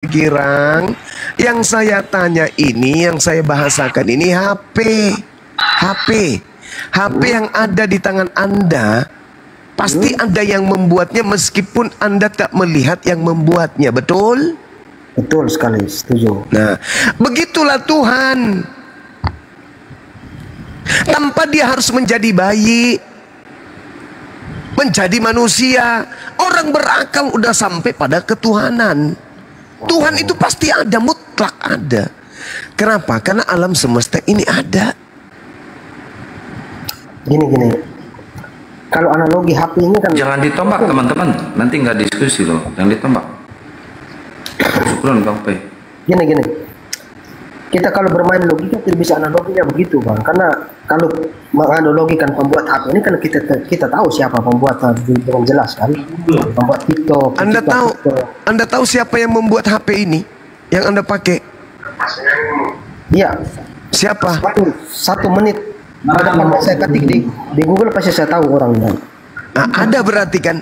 Girang, yang saya tanya ini, yang saya bahasakan ini HP. HP yang ada di tangan Anda, pasti ada yang membuatnya meskipun Anda tak melihat yang membuatnya, betul? Betul sekali, setuju. Nah, begitulah Tuhan. Tanpa dia harus menjadi bayi, menjadi manusia, orang berakal udah sampai pada ketuhanan. Tuhan itu pasti ada, mutlak ada. Kenapa? Karena alam semesta ini ada. Gini. Kalau analogi HP ini kan... Jangan ditombak teman-teman, nanti nggak diskusi loh. Jangan ditombak. Syukron Bang Pe. Gini. Kita kalau bermain logika tidak bisa analoginya begitu, Bang. Karena kalau menganalogikan pembuat HP ini kan kita tahu siapa pembuat dengan jelas kan. Pembuat TikTok. Anda tahu siapa yang membuat HP ini yang Anda pakai? Iya. Siapa? Satu menit. Saya ketik di Google pasti saya tahu orangnya. Nah, ada berarti kan?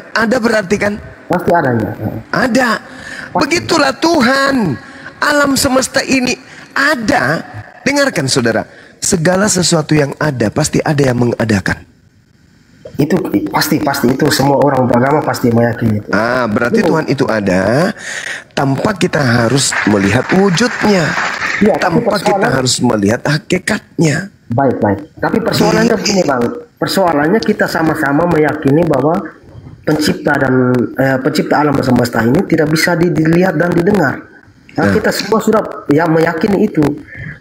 Pasti ada ya. Ada. Begitulah Tuhan. Alam semesta ini ada. Dengarkan saudara, segala sesuatu yang ada pasti ada yang mengadakan. Itu pasti itu semua orang beragama pasti meyakini itu. Berarti Tuhan itu ada tanpa kita harus melihat wujudnya. Ya, tanpa kita harus melihat hakikatnya. Baik. Tapi persoalannya begini, Bang. Persoalannya kita sama-sama meyakini bahwa pencipta alam semesta ini tidak bisa dilihat dan didengar. Nah, kita semua sudah meyakini itu.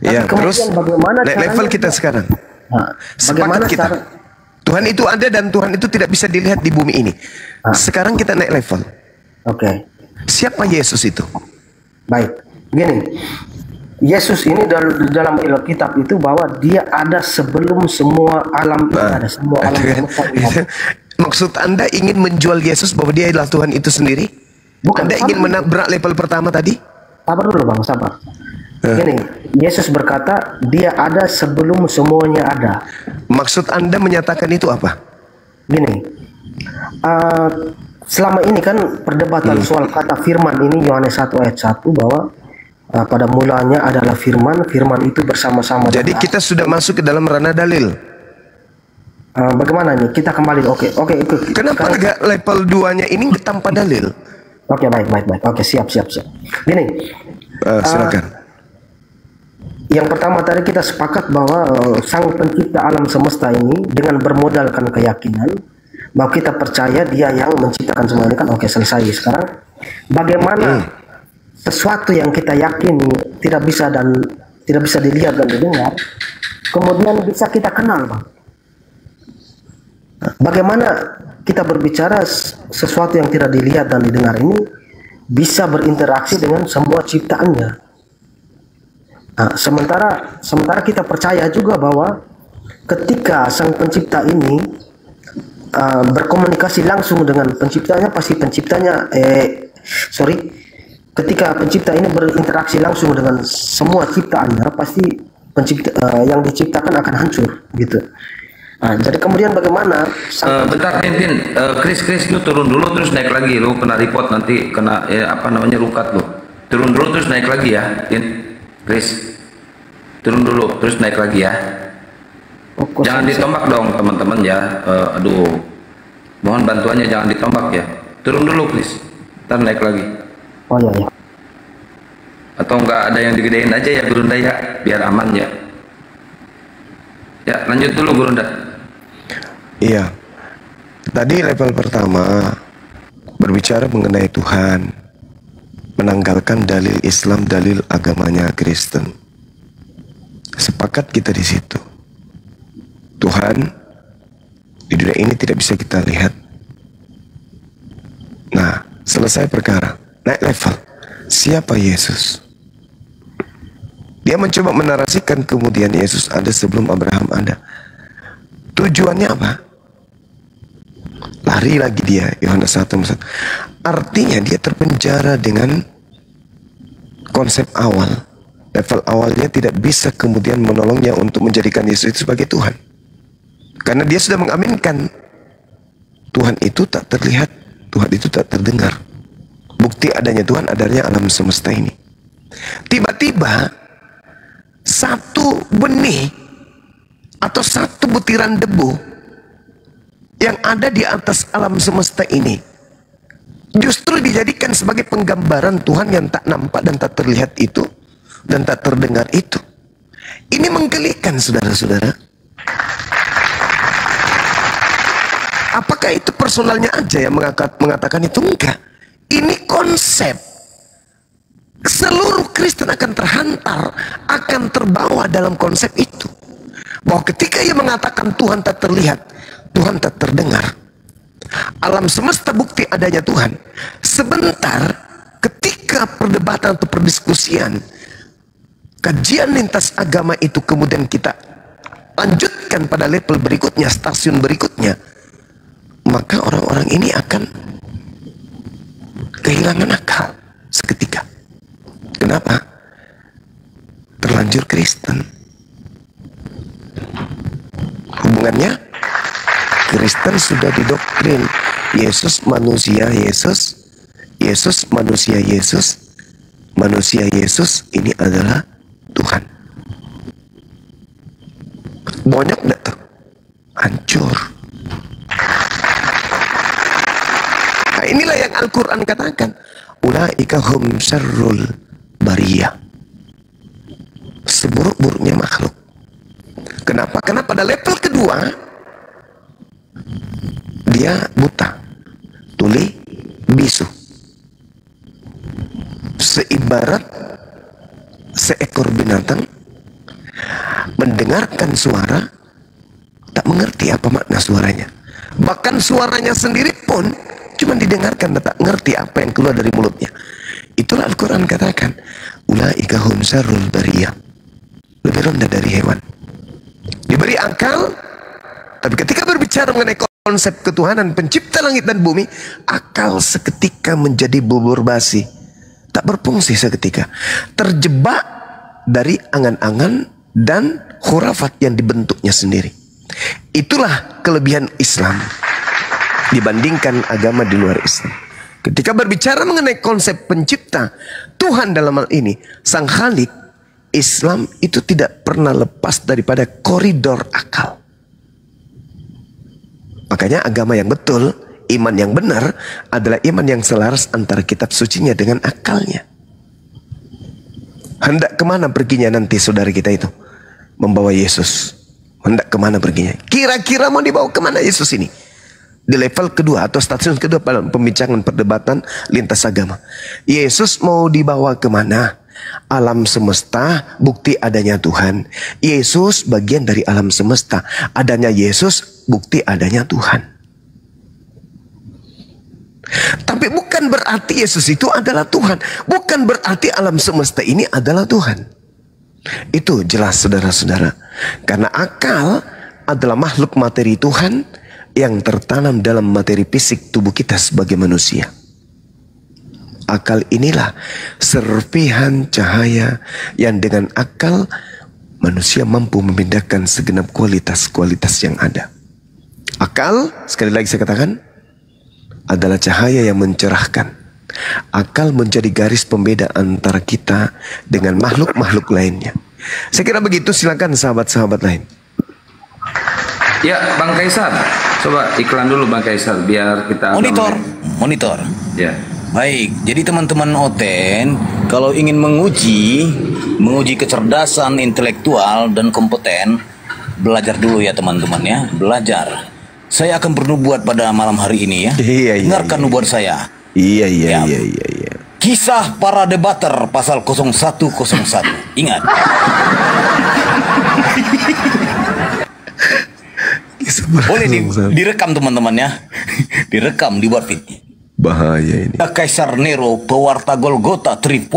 Tapi kemudian bagaimana level kita sekarang? Bagaimana kita? Tuhan itu ada dan Tuhan itu tidak bisa dilihat di bumi ini. Sekarang kita naik level. Oke. Siapa Yesus itu? Baik. Gini. Yesus ini dalam Alkitab itu bahwa dia ada sebelum semua alam ada semua alam semesta. Maksud Anda ingin menjual Yesus bahwa dia adalah Tuhan itu sendiri? Bukan. Anda ingin menabrak level pertama tadi? Sabar dulu, Bang, sabar. Gini, Yesus berkata dia ada sebelum semuanya ada. Maksud Anda menyatakan itu apa? Gini, selama ini kan perdebatan soal kata firman ini Yohanes 1 ayat 1 bahwa pada mulanya adalah firman itu bersama-sama. Jadi kita sudah masuk ke dalam ranah dalil. Bagaimana nih? Kita kembali. Oke. Kenapa level 2-nya ini tanpa dalil? Oke, baik. Oke, siap. Gini. Silakan. Yang pertama tadi kita sepakat bahwa sang pencipta alam semesta ini dengan bermodalkan keyakinan bahwa kita percaya dia yang menciptakan semua ini kan. Oke, selesai. Sekarang bagaimana sesuatu yang kita yakini tidak bisa dilihat dan didengar kemudian bisa kita kenal, Bang? Bagaimana kita berbicara sesuatu yang tidak dilihat dan didengar ini bisa berinteraksi dengan semua ciptaannya. Sementara kita percaya juga bahwa ketika sang pencipta ini berkomunikasi langsung dengan penciptanya, pasti ketika pencipta ini berinteraksi langsung dengan semua ciptaannya, pasti yang diciptakan akan hancur, gitu. Jadi kemudian bagaimana? Bentar, Tin. Chris, lu turun dulu terus naik lagi. Lu kena report nanti, kena rukat lu. Turun dulu terus naik lagi ya, Tin. Chris, turun dulu terus naik lagi ya. Jangan ditombak dong, teman-teman ya. Mohon bantuannya jangan ditombak ya. Turun dulu, Chris. Ntar naik lagi. Oh iya. Atau enggak ada yang digedein aja ya, Gurunda ya, biar aman ya. Ya, lanjut dulu Gurunda. Iya. Tadi level pertama berbicara mengenai Tuhan, menanggalkan dalil Islam, dalil agamanya Kristen. Sepakat kita di situ. Tuhan di dunia ini tidak bisa kita lihat. Nah, selesai perkara. Naik level. Siapa Yesus? Dia mencoba menarasikan kemudian Yesus ada sebelum Abraham ada. Tujuannya apa? Lari lagi dia, Yohanes 1. Artinya dia terpenjara dengan konsep awal. Level awalnya tidak bisa kemudian menolongnya untuk menjadikan Yesus itu sebagai Tuhan. Karena dia sudah mengaminkan Tuhan itu tak terlihat, Tuhan itu tak terdengar. bukti adanya Tuhan adanya alam semesta ini. Tiba-tiba satu benih atau satu butiran debu yang ada di atas alam semesta ini justru dijadikan sebagai penggambaran Tuhan yang tak nampak dan tak terlihat itu dan tak terdengar itu. Ini menggelikan, saudara-saudara. Apakah itu personalnya aja yang mengatakan itu? Enggak. Ini konsep. Seluruh Kristen akan terhantar, akan terbawa dalam konsep itu. Bahwa ketika ia mengatakan Tuhan tak terlihat, Tuhan tak terdengar, alam semesta bukti adanya Tuhan. Sebentar, ketika perdebatan atau perdiskusian, kajian lintas agama itu kemudian kita lanjutkan pada level berikutnya, stasiun berikutnya, maka orang-orang ini akan kehilangan akal seketika. Kenapa? Terlanjur Kristen. Hubungannya, Kristen sudah didoktrin Yesus manusia Yesus, Yesus manusia Yesus, manusia Yesus ini adalah Tuhan. Banyak enggak tuh? Hancur. Nah, inilah yang Al-Quran katakan, ulaika hum syarrul bariyah, seburuk-buruknya makhluk. Kenapa? Karena pada level kedua dia buta, tuli, bisu, seibarat seekor binatang mendengarkan suara tak mengerti apa makna suaranya. Bahkan suaranya sendiri pun cuma didengarkan dan tak ngerti apa yang keluar dari mulutnya. Itulah Al-Quran katakan, ulaika hum syarrul bariyah, lebih rendah dari hewan. Diberi akal, tapi ketika berbicara mengenai konsep ketuhanan pencipta langit dan bumi, akal seketika menjadi bubur basi, tak berfungsi seketika, terjebak dari angan-angan dan khurafat yang dibentuknya sendiri. Itulah kelebihan Islam dibandingkan agama di luar Islam. Ketika berbicara mengenai konsep pencipta, Tuhan dalam hal ini, Sang Khalik, Islam itu tidak pernah lepas daripada koridor akal. Makanya agama yang betul, iman yang benar adalah iman yang selaras antara kitab sucinya dengan akalnya. Hendak kemana perginya nanti saudara kita itu? Membawa Yesus. Hendak kemana perginya? Kira-kira mau dibawa kemana Yesus ini? Di level kedua atau stasiun kedua pada pembincangan perdebatan lintas agama. Yesus mau dibawa kemana? Alam semesta, bukti adanya Tuhan. Yesus bagian dari alam semesta. Adanya Yesus, bukti adanya Tuhan. Tapi bukan berarti Yesus itu adalah Tuhan. Bukan berarti alam semesta ini adalah Tuhan. Itu jelas saudara-saudara. Karena akal adalah makhluk materi Tuhan yang tertanam dalam materi fisik tubuh kita sebagai manusia. Akal inilah serpihan cahaya yang dengan akal manusia mampu memindahkan segenap kualitas-kualitas yang ada. Akal, sekali lagi saya katakan, adalah cahaya yang mencerahkan. Akal menjadi garis pembeda antara kita dengan makhluk-makhluk lainnya. Saya kira begitu, silakan sahabat-sahabat lain. Ya, Bang Kaisar, coba iklan dulu Bang Kaisar biar kita monitor. Ya. Baik, jadi teman-teman Oten, kalau ingin menguji kecerdasan intelektual dan kompeten, belajar dulu ya teman-teman ya, belajar. Saya akan bernubuat pada malam hari ini ya. Dengarkan nubuat saya. Iya. Kisah para debater pasal 0101. Ingat. Boleh direkam teman-teman ya. Direkam, dibuat video. Bahaya ini. Kaisar Nero, pewarta Golgota 3.0,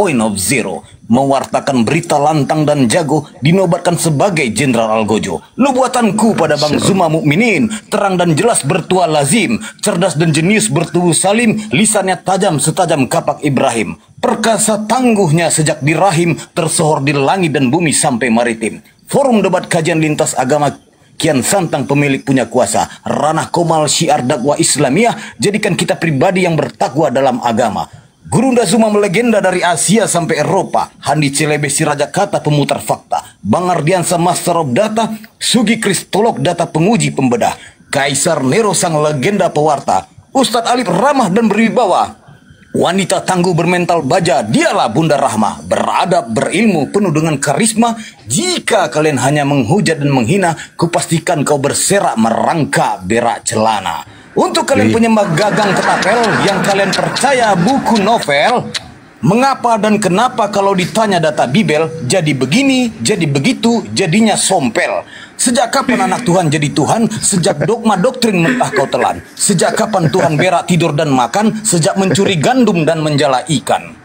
mewartakan berita lantang dan jago, dinobatkan sebagai Jenderal Algojo. Nubuatanku pada Bang Zuma Mukminin, terang dan jelas bertua lazim, cerdas dan jenius bertubuh salim, lisannya tajam setajam kapak Ibrahim. Perkasa tangguhnya sejak di rahim, tersohor di langit dan bumi sampai maritim. Forum debat kajian lintas agama kian santang pemilik punya kuasa. Ranah komal syiar dakwah Islamiyah, jadikan kita pribadi yang bertakwa dalam agama. Gurunda Zuma melegenda dari Asia sampai Eropa. Handi Celebe si raja kata pemutar fakta. Bang Ardiansa Master of Data. Sugi Kristolog data penguji pembedah. Kaisar Nero sang legenda pewarta. Ustadz Alif ramah dan berwibawa. Wanita tangguh bermental baja, dialah Bunda Rahma. Beradab, berilmu, penuh dengan karisma. Jika kalian hanya menghujat dan menghina, kupastikan kau berserak merangka berak celana. Untuk kalian penyembah gagang ketapel yang kalian percaya buku novel, mengapa dan kenapa kalau ditanya data Bibel, jadi begini, jadi begitu, jadinya sompel. Sejak kapan anak Tuhan jadi Tuhan? Sejak dogma doktrin mentah kau telan. Sejak kapan Tuhan berak, tidur dan makan? Sejak mencuri gandum dan menjala ikan.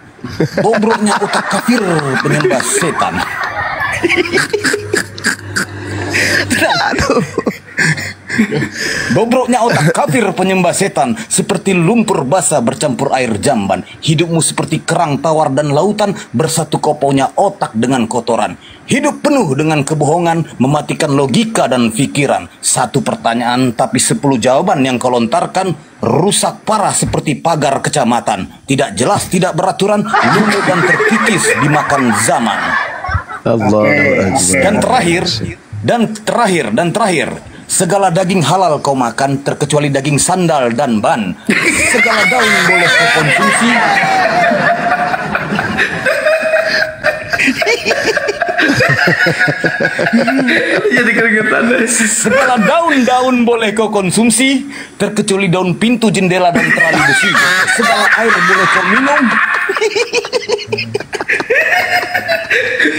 Bobroknya otak kafir penyembah setan. Bobroknya otak kafir penyembah setan, seperti lumpur basah bercampur air jamban. Hidupmu seperti kerang tawar dan lautan, bersatu kopaunya otak dengan kotoran. Hidup penuh dengan kebohongan, mematikan logika dan pikiran. Satu pertanyaan tapi 10 jawaban yang kau lontarkan. Rusak parah seperti pagar kecamatan. Tidak jelas, tidak beraturan, lumpuh dan terkikis dimakan zaman. Dan terakhir, segala daging halal kau makan, terkecuali daging sandal dan ban. Segala daun boleh kau konsumsi. Jadi keringetan deh. Segala daun-daun boleh kau konsumsi, terkecuali daun pintu, jendela dan terali besi. Segala air boleh kau minum.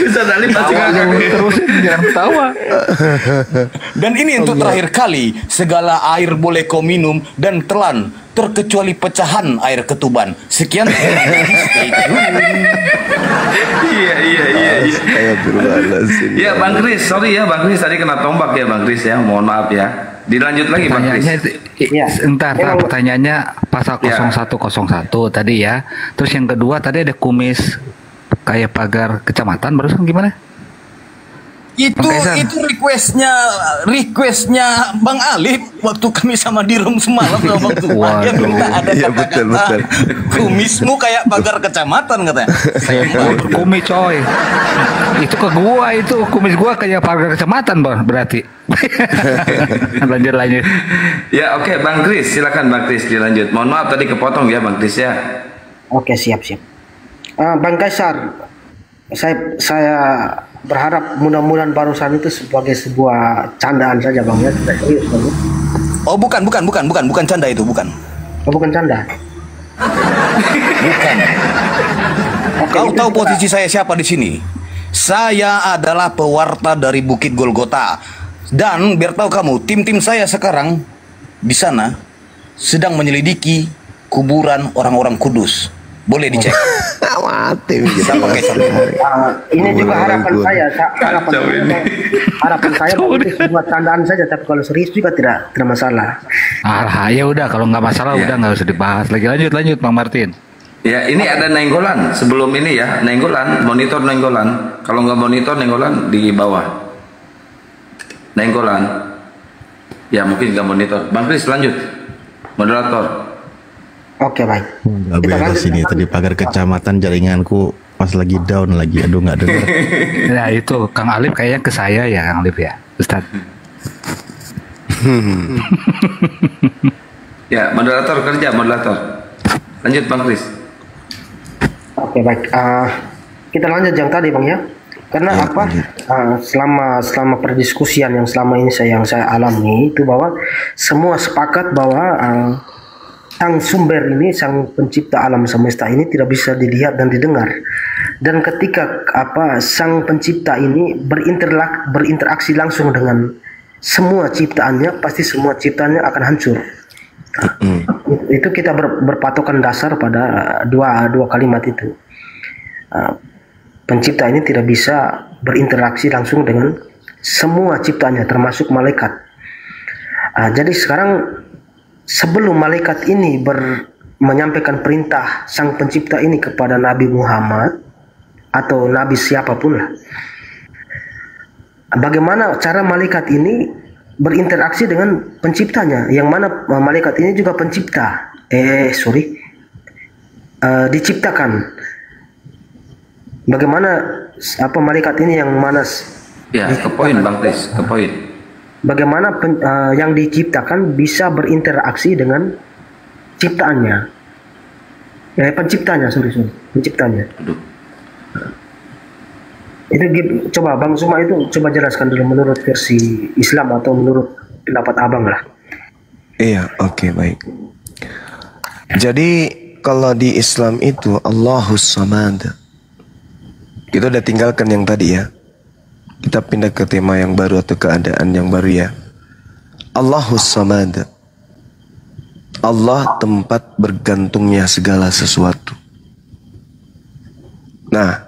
Bisa Dalip pasti ngakak. Terusin, jangan ketawa. Dan ini untuk terakhir kali, segala air boleh kau minum dan telan, terkecuali pecahan air ketuban. Sekian. Stay tune. Iya. Ya Bang Kris, sorry ya Bang Kris, tadi kena tombak ya Bang Kris ya, mohon maaf ya. Dilanjut lagi Bang Kris. Entar pertanyaannya pasal 0101 tadi ya. Terus yang kedua tadi ada kumis kayak pagar kecamatan, barusan gimana? Itu requestnya Bang Alif waktu kami sama di room semalam sama Bang Zuma. Dia minta ada kata-kata kumismu kayak pagar kecamatan katanya. Saya mau berkumis coy. Itu ke gua, itu kumis gua kayak pagar kecamatan Bang, berarti. lanjut. Ya oke, Bang Kris, silakan Bang Kris dilanjut. Mohon maaf tadi kepotong ya Bang Kris ya. Oke, siap. Bang Kaisar, saya berharap mudah-mudahan barusan itu sebagai sebuah candaan saja Bang ya, tidak serius Bang. Oh bukan canda itu, bukan. Oh, bukan canda. Bukan. Kau tahu posisi saya siapa di sini? Saya adalah pewarta dari Bukit Golgota. Dan biar tahu kamu, tim saya sekarang di sana sedang menyelidiki kuburan orang-orang kudus. Boleh dicek. Mati Ini juga harapan saya itu sebuah candaan saja, tapi kalau serius juga tidak masalah. Ya udah, kalau nggak masalah udah nggak usah dibahas lagi. Lanjut Bang Martin. Ya ini ada nenggolan sebelum ini ya, monitor nenggolan. Kalau nggak monitor nenggolan di bawah. Nenggolan. Ya mungkin nggak monitor. Bang Kris lanjut. Moderator. Oke baik. Gak beres ini tadi pagar kecamatan, jaringanku pas lagi down lagi, aduh nggak dengar. Ya itu Kang Alif kayaknya ke saya ya Kang Alif ya, Ustaz. Ya moderator kerja moderator. Lanjut Bang Kris. Oke baik. Kita lanjut yang tadi Bang ya. Karena selama perdiskusian yang selama ini yang saya alami itu bahwa semua sepakat bahwa sang sumber ini, sang pencipta alam semesta ini tidak bisa dilihat dan didengar. Dan ketika sang pencipta ini berinteraksi langsung dengan semua ciptaannya, pasti semua ciptaannya akan hancur. Itu kita berpatokan dasar pada dua kalimat itu. Pencipta ini tidak bisa berinteraksi langsung dengan semua ciptaannya, termasuk malaikat. Jadi sekarang sebelum malaikat ini menyampaikan perintah sang pencipta ini kepada Nabi Muhammad atau Nabi siapapun lah, bagaimana cara malaikat ini berinteraksi dengan penciptanya, yang mana malaikat ini juga pencipta. diciptakan. Bagaimana malaikat ini yang manas? Ya, ke poin Bang Kris, ke poin. Bagaimana yang diciptakan bisa berinteraksi dengan ciptaannya? Penciptanya, penciptanya. Aduh. Itu coba Bang Zuma itu coba jelaskan dulu menurut versi Islam atau menurut pendapat Abang lah. Iya, oke, baik. Jadi kalau di Islam itu Allahus Samad. Kita udah tinggalkan yang tadi ya. Kita pindah ke tema yang baru atau keadaan yang baru ya. Allahus Samad. Allah tempat bergantungnya segala sesuatu. Nah,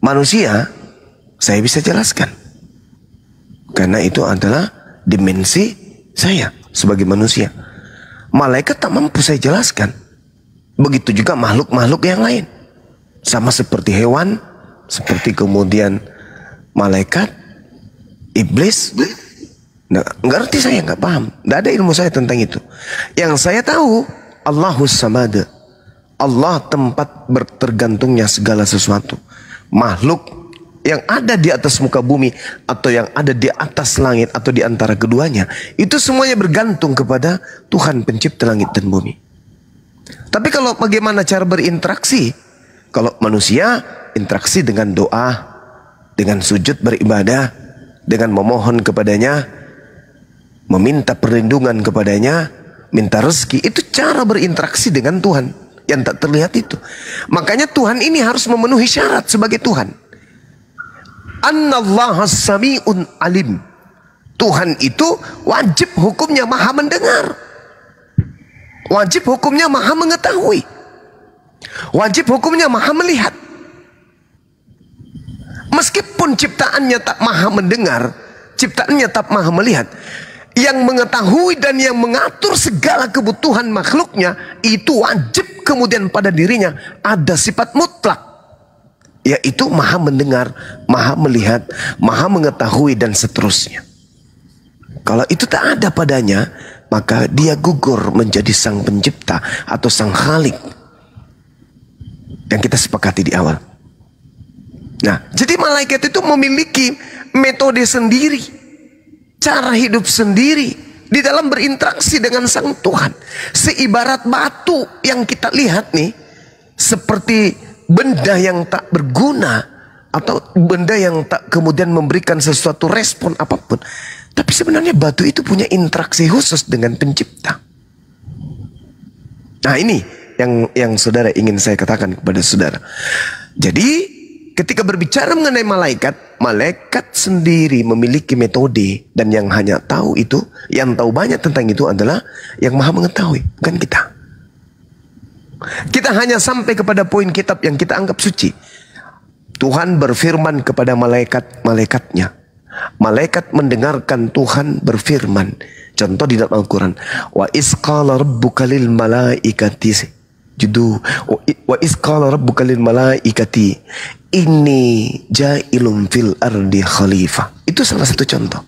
manusia saya bisa jelaskan. Karena itu adalah dimensi saya sebagai manusia. Malaikat tak mampu saya jelaskan. Begitu juga makhluk-makhluk yang lain. Sama seperti hewan, seperti kemudian malaikat, iblis. Nggak ngerti saya, nggak paham. Nggak ada ilmu saya tentang itu. Yang saya tahu, Allahus Samad. Allah tempat tergantungnya segala sesuatu. Makhluk yang ada di atas muka bumi atau yang ada di atas langit atau di antara keduanya, itu semuanya bergantung kepada Tuhan pencipta langit dan bumi. Tapi kalau bagaimana cara berinteraksi? Kalau manusia interaksi dengan doa, dengan sujud beribadah, dengan memohon kepadanya, meminta perlindungan kepadanya, minta rezeki, itu cara berinteraksi dengan Tuhan yang tak terlihat itu. Makanya Tuhan ini harus memenuhi syarat sebagai Tuhan. Annallaha sami'un alim. Tuhan itu wajib hukumnya maha mendengar. Wajib hukumnya maha mengetahui. Wajib hukumnya maha melihat. Meskipun ciptaannya tak maha mendengar, ciptaannya tak maha melihat, yang mengetahui dan yang mengatur segala kebutuhan makhluknya, itu wajib kemudian pada dirinya ada sifat mutlak, yaitu maha mendengar, maha melihat, maha mengetahui dan seterusnya. Kalau itu tak ada padanya, maka dia gugur menjadi sang pencipta atau sang khalik yang kita sepakati di awal. Nah, jadi malaikat itu memiliki metode sendiri, cara hidup sendiri di dalam berinteraksi dengan sang Tuhan. Seibarat batu yang kita lihat nih, seperti benda yang tak berguna atau benda yang tak kemudian memberikan sesuatu respon apapun. Tapi sebenarnya batu itu punya interaksi khusus dengan pencipta. Nah, ini yang saudara ingin saya katakan kepada saudara. Jadi ketika berbicara mengenai malaikat, malaikat sendiri memiliki metode, dan yang hanya tahu itu, yang tahu banyak tentang itu adalah yang maha mengetahui, bukan kita. Kita hanya sampai kepada poin kitab yang kita anggap suci. Tuhan berfirman kepada malaikat-malaikatnya. Malaikat mendengarkan Tuhan berfirman. Contoh di dalam Al-Quran. Wa isqala rabbuka lil malaikati wa isqala rabbuka lil malaikati inni ja'ilum fil ardi khalifah. Itu salah satu contoh.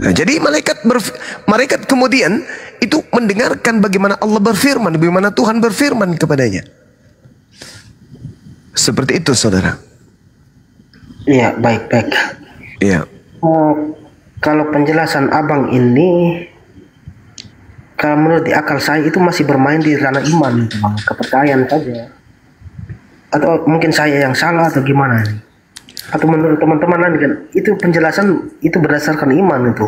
Nah, jadi malaikat kemudian itu mendengarkan bagaimana Allah berfirman, bagaimana Tuhan berfirman kepadanya. Seperti itu, saudara. Iya, baik-baik. Iya. Kalau penjelasan abang ini, kalau menurut akal saya itu masih bermain di ranah iman, bang. Kepercayaan saja. Atau mungkin saya yang salah atau gimana nih? Atau menurut teman-teman lain kan, itu penjelasan itu berdasarkan iman itu,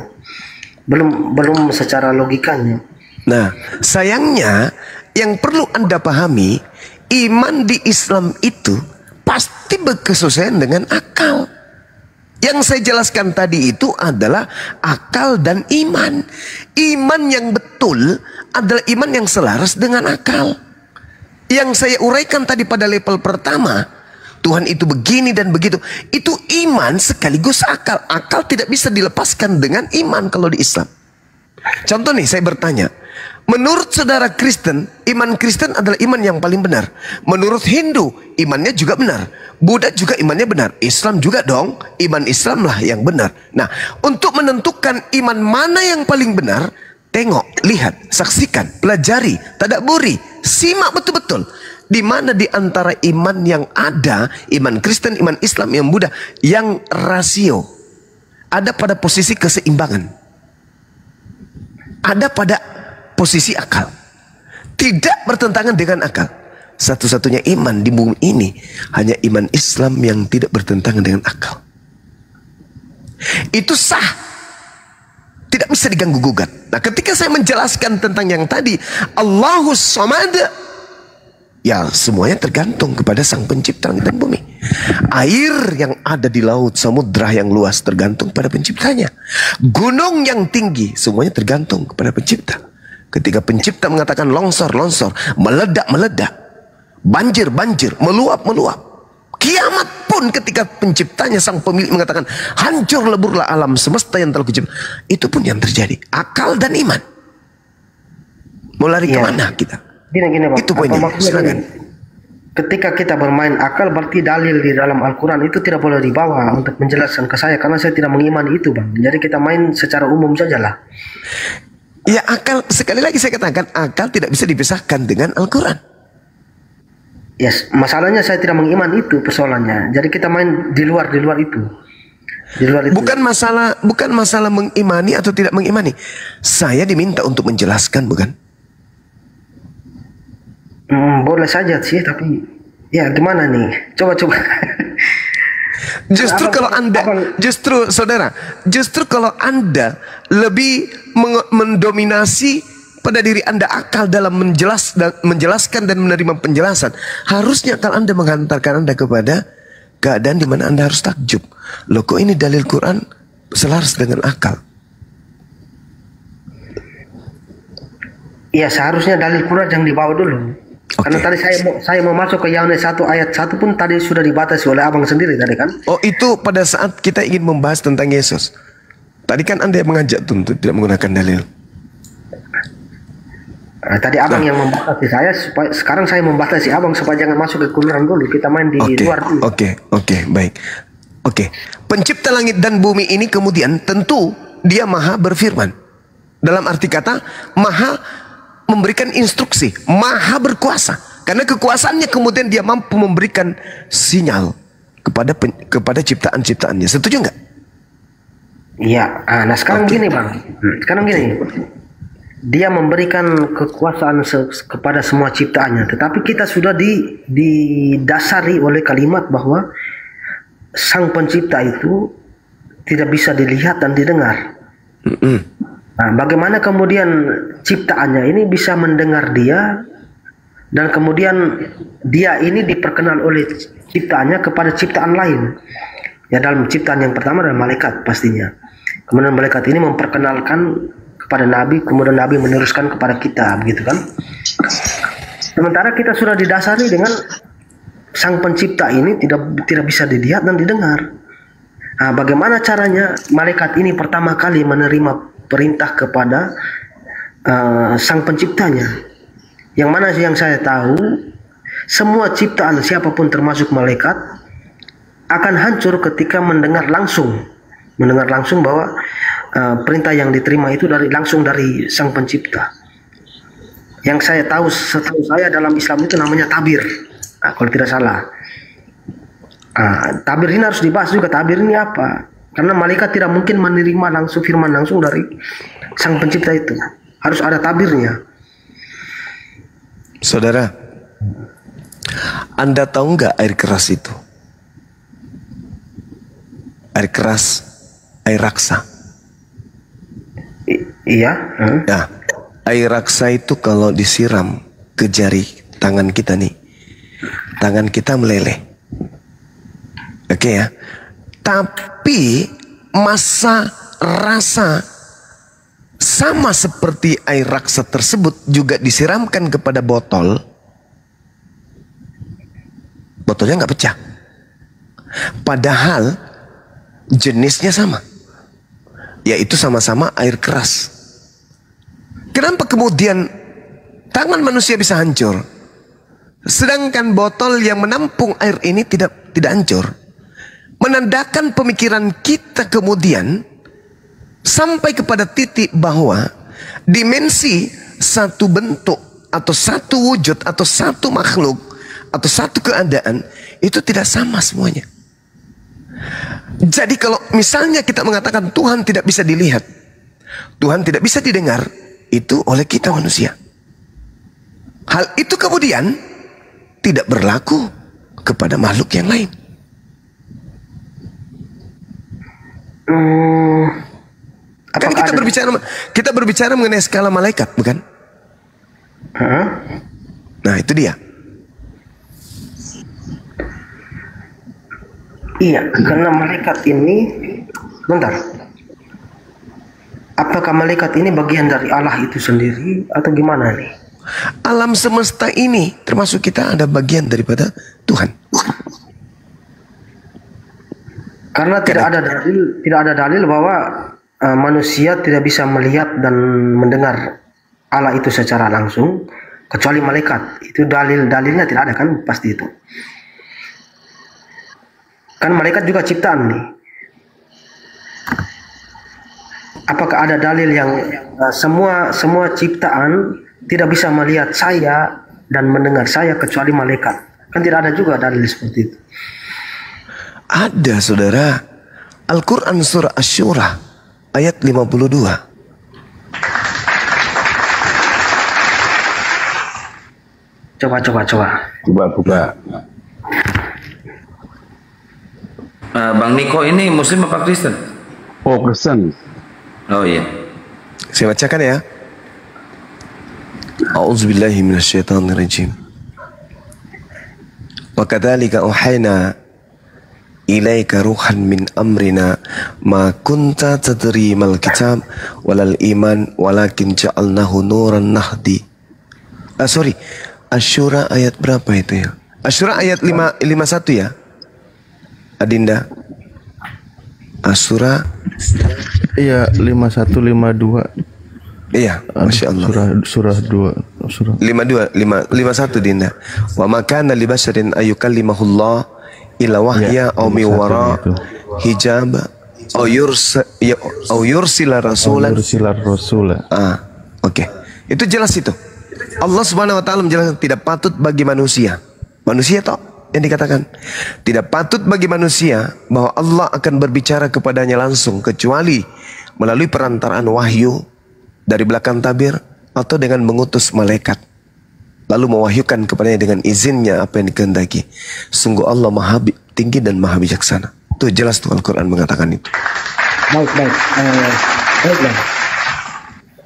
belum secara logikanya. Nah, sayangnya yang perlu Anda pahami, iman di Islam itu pasti berkesesuaian dengan akal. Yang saya jelaskan tadi itu adalah akal dan iman. Iman yang betul adalah iman yang selaras dengan akal. Yang saya uraikan tadi pada level pertama, Tuhan itu begini dan begitu, itu iman sekaligus akal. Akal tidak bisa dilepaskan dengan iman kalau di Islam. Contoh nih, saya bertanya, menurut saudara Kristen, iman Kristen adalah iman yang paling benar. Menurut Hindu, imannya juga benar. Buddha juga imannya benar. Islam juga dong, iman Islam lah yang benar. Nah, untuk menentukan iman mana yang paling benar, Tengok, lihat, saksikan, pelajari, tadabburi, simak betul-betul. Di mana di antara iman yang ada, iman Kristen, iman Islam, iman Buddha, yang rasio ada pada posisi keseimbangan, ada pada posisi akal, tidak bertentangan dengan akal. Satu-satunya iman di bumi ini hanya iman Islam yang tidak bertentangan dengan akal. Itu sah, tidak bisa diganggu gugat. Nah, ketika saya menjelaskan tentang yang tadi, Allahus Samad, ya semuanya tergantung kepada Sang Pencipta langit dan bumi. Air yang ada di laut, samudra yang luas tergantung pada penciptanya. Gunung yang tinggi, semuanya tergantung kepada pencipta. Ketika pencipta mengatakan longsor, longsor, meledak, meledak, banjir, banjir, meluap, meluap. Kiamat pun ketika penciptanya, sang pemilik mengatakan hancur leburlah alam semesta yang telah kucipta, itu pun yang terjadi. Akal dan iman. Mau lari kemana kita? Gini, Bang. Itu poinnya. Silakan. Ketika kita bermain akal, berarti dalil di dalam Al-Quran itu tidak boleh dibawa untuk menjelaskan ke saya, karena saya tidak mengimani itu, Bang. Jadi kita main secara umum sajalah. Ya, akal, sekali lagi saya katakan, akal tidak bisa dipisahkan dengan Al-Quran. Yes, masalahnya saya tidak mengimani itu persoalannya. Jadi kita main di luar itu. Di luar itu. Bukan masalah mengimani atau tidak mengimani. Saya diminta untuk menjelaskan, bukan? Boleh saja sih, tapi ya gimana nih? Coba. Justru kalau Anda lebih mendominasi pada diri Anda akal dalam menjelaskan dan menerima penjelasan, harusnya akal Anda menghantarkan Anda kepada keadaan di mana Anda harus takjub. Loh, kok ini dalil Quran selaras dengan akal? Iya, seharusnya dalil Quran yang dibawa dulu. Okay. Karena tadi saya mau masuk ke Yohanes 1 ayat 1 pun tadi sudah dibatasi oleh abang sendiri tadi kan. Oh, itu pada saat kita ingin membahas tentang Yesus. Tadi kan Anda yang mengajak untuk tidak menggunakan dalil. Tadi abang yang membatasi saya, sekarang saya membatasi abang supaya jangan masuk ke Quran dulu. Kita main di luar dulu. Oke, baik. Oke. Pencipta langit dan bumi ini kemudian tentu dia maha berfirman. Dalam arti kata, maha memberikan instruksi, maha berkuasa. Karena kekuasaannya kemudian dia mampu memberikan sinyal kepada ciptaan-ciptaannya. Setuju nggak? Iya. Nah sekarang gini, Bang. Sekarang gini. Dia memberikan kekuasaan kepada semua ciptaannya, tetapi kita sudah didasari oleh kalimat bahwa Sang Pencipta itu tidak bisa dilihat dan didengar. Nah, bagaimana kemudian ciptaannya ini bisa mendengar dia, dan kemudian dia ini diperkenal oleh ciptaannya kepada ciptaan lain. Ya, dalam ciptaan yang pertama adalah malaikat pastinya. Kemudian malaikat ini memperkenalkan kepada Nabi, kemudian Nabi meneruskan kepada kita, begitu kan? Sementara kita sudah didasari dengan Sang Pencipta ini tidak bisa dilihat dan didengar. Nah, bagaimana caranya malaikat ini pertama kali menerima perintah kepada Sang Penciptanya? Yang mana yang saya tahu, semua ciptaan siapapun termasuk malaikat akan hancur ketika mendengar langsung bahwa perintah yang diterima itu langsung dari Sang Pencipta. Yang saya tahu, setahu saya dalam Islam itu namanya tabir. Nah, kalau tidak salah. Tabir ini harus dibahas juga. Tabir ini apa? Karena malaikat tidak mungkin menerima langsung firman langsung dari Sang Pencipta itu. Harus ada tabirnya. Saudara, Anda tahu nggak air keras itu? Air keras, air raksa. Iya. Nah, air raksa itu kalau disiram ke jari tangan kita nih, tangan kita meleleh. Oke ya. Tapi masa rasa sama seperti air raksa tersebut juga disiramkan kepada botol, botolnya nggak pecah. Padahal jenisnya sama, yaitu sama-sama air keras. Kenapa kemudian tangan manusia bisa hancur, sedangkan botol yang menampung air ini tidak hancur? Menandakan pemikiran kita kemudian sampai kepada titik bahwa Dimensi satu bentuk atau satu wujud atau satu makhluk atau satu keadaan itu tidak sama semuanya. Jadi kalau misalnya kita mengatakan Tuhan tidak bisa dilihat, Tuhan tidak bisa didengar, itu oleh kita manusia. Hal itu kemudian tidak berlaku kepada makhluk yang lain. Kan kita berbicara mengenai skala malaikat, bukan? Nah, itu dia. Iya, karena malaikat ini, bentar. Apakah malaikat ini bagian dari Allah itu sendiri atau gimana nih? Alam semesta ini termasuk kita ada bagian daripada Tuhan. Karena tidak ada dalil bahwa manusia tidak bisa melihat dan mendengar Allah itu secara langsung kecuali malaikat. Itu dalilnya tidak ada kan, pasti itu. Kan malaikat juga ciptaan nih. Apakah ada dalil yang semua ciptaan tidak bisa melihat saya dan mendengar saya kecuali malaikat? Kan tidak ada juga dalil seperti itu. Ada, saudara. Al-Quran surah Asy-Syura ayat 52. Coba buka. Bang Niko ini Muslim apa Kristen? Oh, Kristen. Oh iya. Saya bacakan ya. A'udzubillahi minasyaitonirrajim. Wa kadzalika auhayna ilaika ruhan min amrina ma kunta tadri mal kitab walal iman walakin ja'alnahu nuran nahdi. Asy-Syura ayat berapa itu ya? Asy-Syura ayat 51 ya? Adinda. Asy-Syura Iya, 51 52. Iya, Masya Allah. Surah 2 surah 51 Dinda. Wa makana li basharin ayyukallimahullah ila wahya aw mi wara hijab aw yursila rasulan. Oke. Itu jelas itu. Allah Subhanahu wa taala menjelaskan tidak patut bagi manusia. Manusia toh yang dikatakan tidak patut bagi manusia bahwa Allah akan berbicara kepadanya langsung kecuali melalui perantaraan wahyu dari belakang tabir atau dengan mengutus malaikat lalu mewahyukan kepadanya dengan izinnya apa yang dikehendaki. Sungguh Allah maha tinggi dan maha bijaksana. Itu jelas tuh Al-Quran mengatakan itu. Baiklah.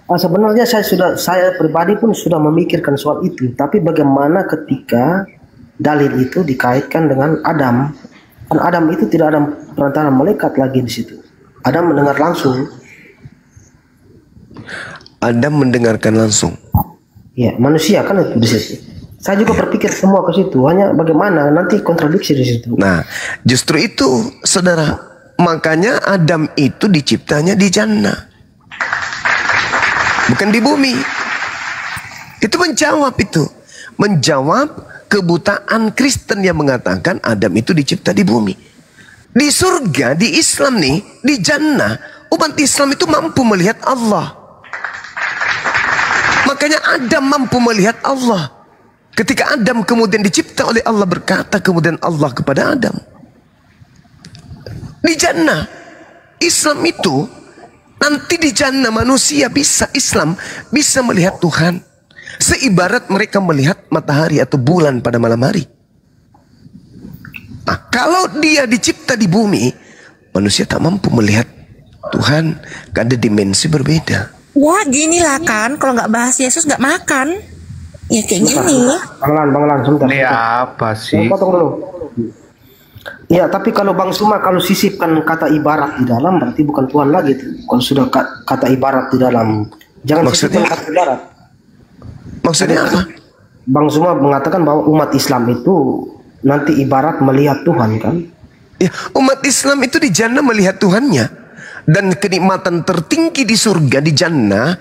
Sebenarnya saya pribadi pun sudah memikirkan soal itu. Tapi bagaimana ketika dalil itu dikaitkan dengan Adam? Kan Adam itu tidak ada perantara malaikat lagi di situ. Adam mendengar langsung. Adam mendengarkan langsung. Ya, manusia kan itu di situ. Saya juga berpikir semua ke situ. Hanya bagaimana nanti kontradiksi di situ. Nah, justru itu, saudara. Makanya Adam itu diciptanya di jannah, bukan di bumi. Itu menjawab kebutaan Kristen yang mengatakan Adam itu dicipta di bumi. Di surga, di Islam nih, di jannah, umat Islam itu mampu melihat Allah. Makanya Adam mampu melihat Allah. Ketika Adam kemudian dicipta oleh Allah, berkata kemudian Allah kepada Adam, di jannah Islam itu nanti di jannah manusia Islam bisa melihat Tuhan seibarat mereka melihat matahari atau bulan pada malam hari. Nah, kalau dia dicipta di bumi, manusia tak mampu melihat Tuhan, ada dimensi berbeda. Ya gini lah kan, kalau nggak bahas Yesus nggak makan. Ya kayak gini. Bang Lan, sebentar. Ini apa sih? Potong dulu. Ya, tapi kalau Bang Suma kalau sisipkan kata ibarat di dalam berarti bukan Tuhan lagi tuh. Kalau sudah kata ibarat di dalam, jangan sisipkan kata ibarat. Maksudnya apa? Bang Suma mengatakan bahwa umat Islam itu nanti ibarat melihat Tuhan kan? Ya, umat Islam itu di jannah melihat Tuhannya. Dan kenikmatan tertinggi di surga di jannah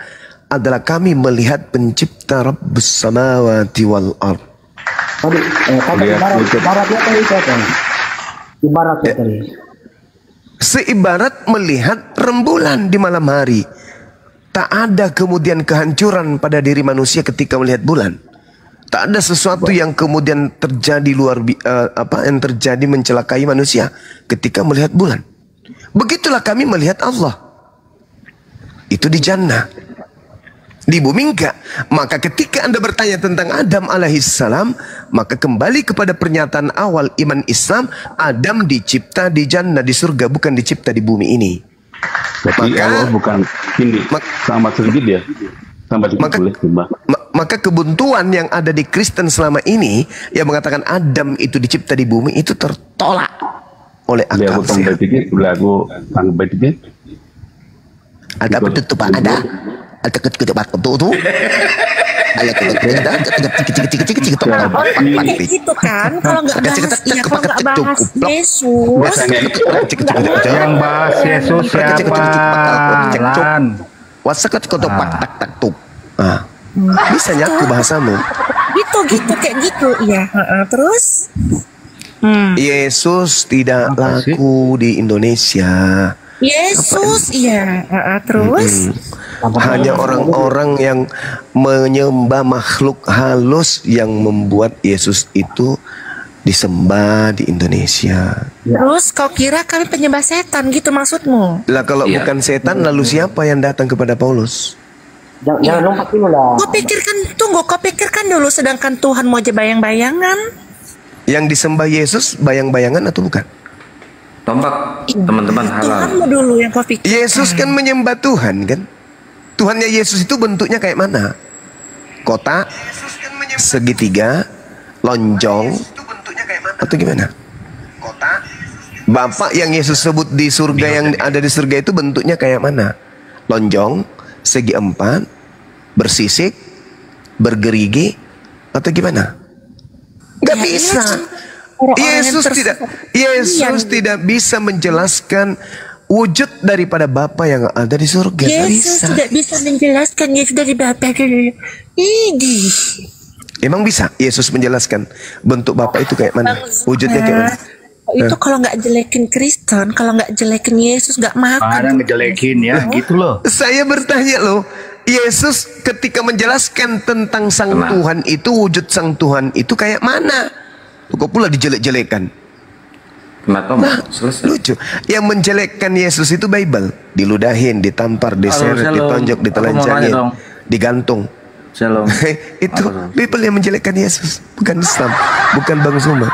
adalah kami melihat pencipta Rabbus samawati wal ard. Tadi kata ibaratnya tadi apa? Ibaratnya tadi. Seibarat melihat rembulan di malam hari. tak ada kemudian kehancuran pada diri manusia ketika melihat bulan. Tak ada sesuatu yang kemudian terjadi yang terjadi mencelakai manusia ketika melihat bulan. Begitulah kami melihat Allah. Itu di jannah. Di bumi enggak. Maka ketika Anda bertanya tentang Adam alaihissalam, maka kembali kepada pernyataan awal iman Islam, Adam dicipta di jannah, di surga, bukan dicipta di bumi ini. Jadi Allah bukan ini sama sedikit ya. Sama sedikit boleh coba. Maka kebuntuan yang ada di Kristen selama ini yang mengatakan Adam itu dicipta di bumi itu tertolak oleh akal sehat. Aku tambah dikit. Ada betul Pak, ada. Ada kecil tuh. Ayo gitu kan, kalau nggak bahas Yesus. Yang bahas Yesus siapa? Lan. Wasakat kotok tak tak tuh. Bisa nyaku bahasamu. Gitu kayak gitu, iya. Terus? Yesus tidak laku di Indonesia. Yesus, iya. Terus? Hanya orang-orang yang menyembah makhluk halus yang membuat Yesus itu disembah di Indonesia. Terus kau kira kami penyembah setan gitu maksudmu? Lah kalau bukan setan, lalu siapa yang datang kepada Paulus? Jangan lompat dulu lah. Kau pikirkan dulu, sedangkan Tuhan mau aja bayang-bayangan. Yang disembah Yesus bayang-bayangan atau bukan? Tombak, teman-teman halal. Tuhanmu dulu yang kau pikirkan. Yesus kan menyembah Tuhan kan? Tuhannya Yesus itu bentuknya kayak mana? Kotak, segitiga, lonjong, atau gimana? Bapak yang Yesus sebut di surga, yang ada di surga itu bentuknya kayak mana? Lonjong, segi empat, bersisik, bergerigi, atau gimana? Gak bisa. Yesus tidak bisa menjelaskan wujud daripada Bapa yang ada di surga. Yesus tidak bisa menjelaskan Yesus dari Bapa. Emang bisa Yesus menjelaskan bentuk Bapa itu kayak mana? Wujudnya kayak mana? Itu kalau nggak jelekin Kristen, kalau nggak jelekin Yesus nggak makan. Ada ngejelekin ya, gitu loh. Saya bertanya loh, Yesus ketika menjelaskan tentang Sang Tuhan itu, wujud Sang Tuhan itu kayak mana? Kok pula dijelek-jelekan? Lucu. Yang menjelekkan Yesus itu Bible. Diludahin, ditampar, diseret, ditonjok, ditelanjangin, digantung. Shalom. Itu Bible yang menjelekkan Yesus, bukan Islam, bukan Bang Zuma.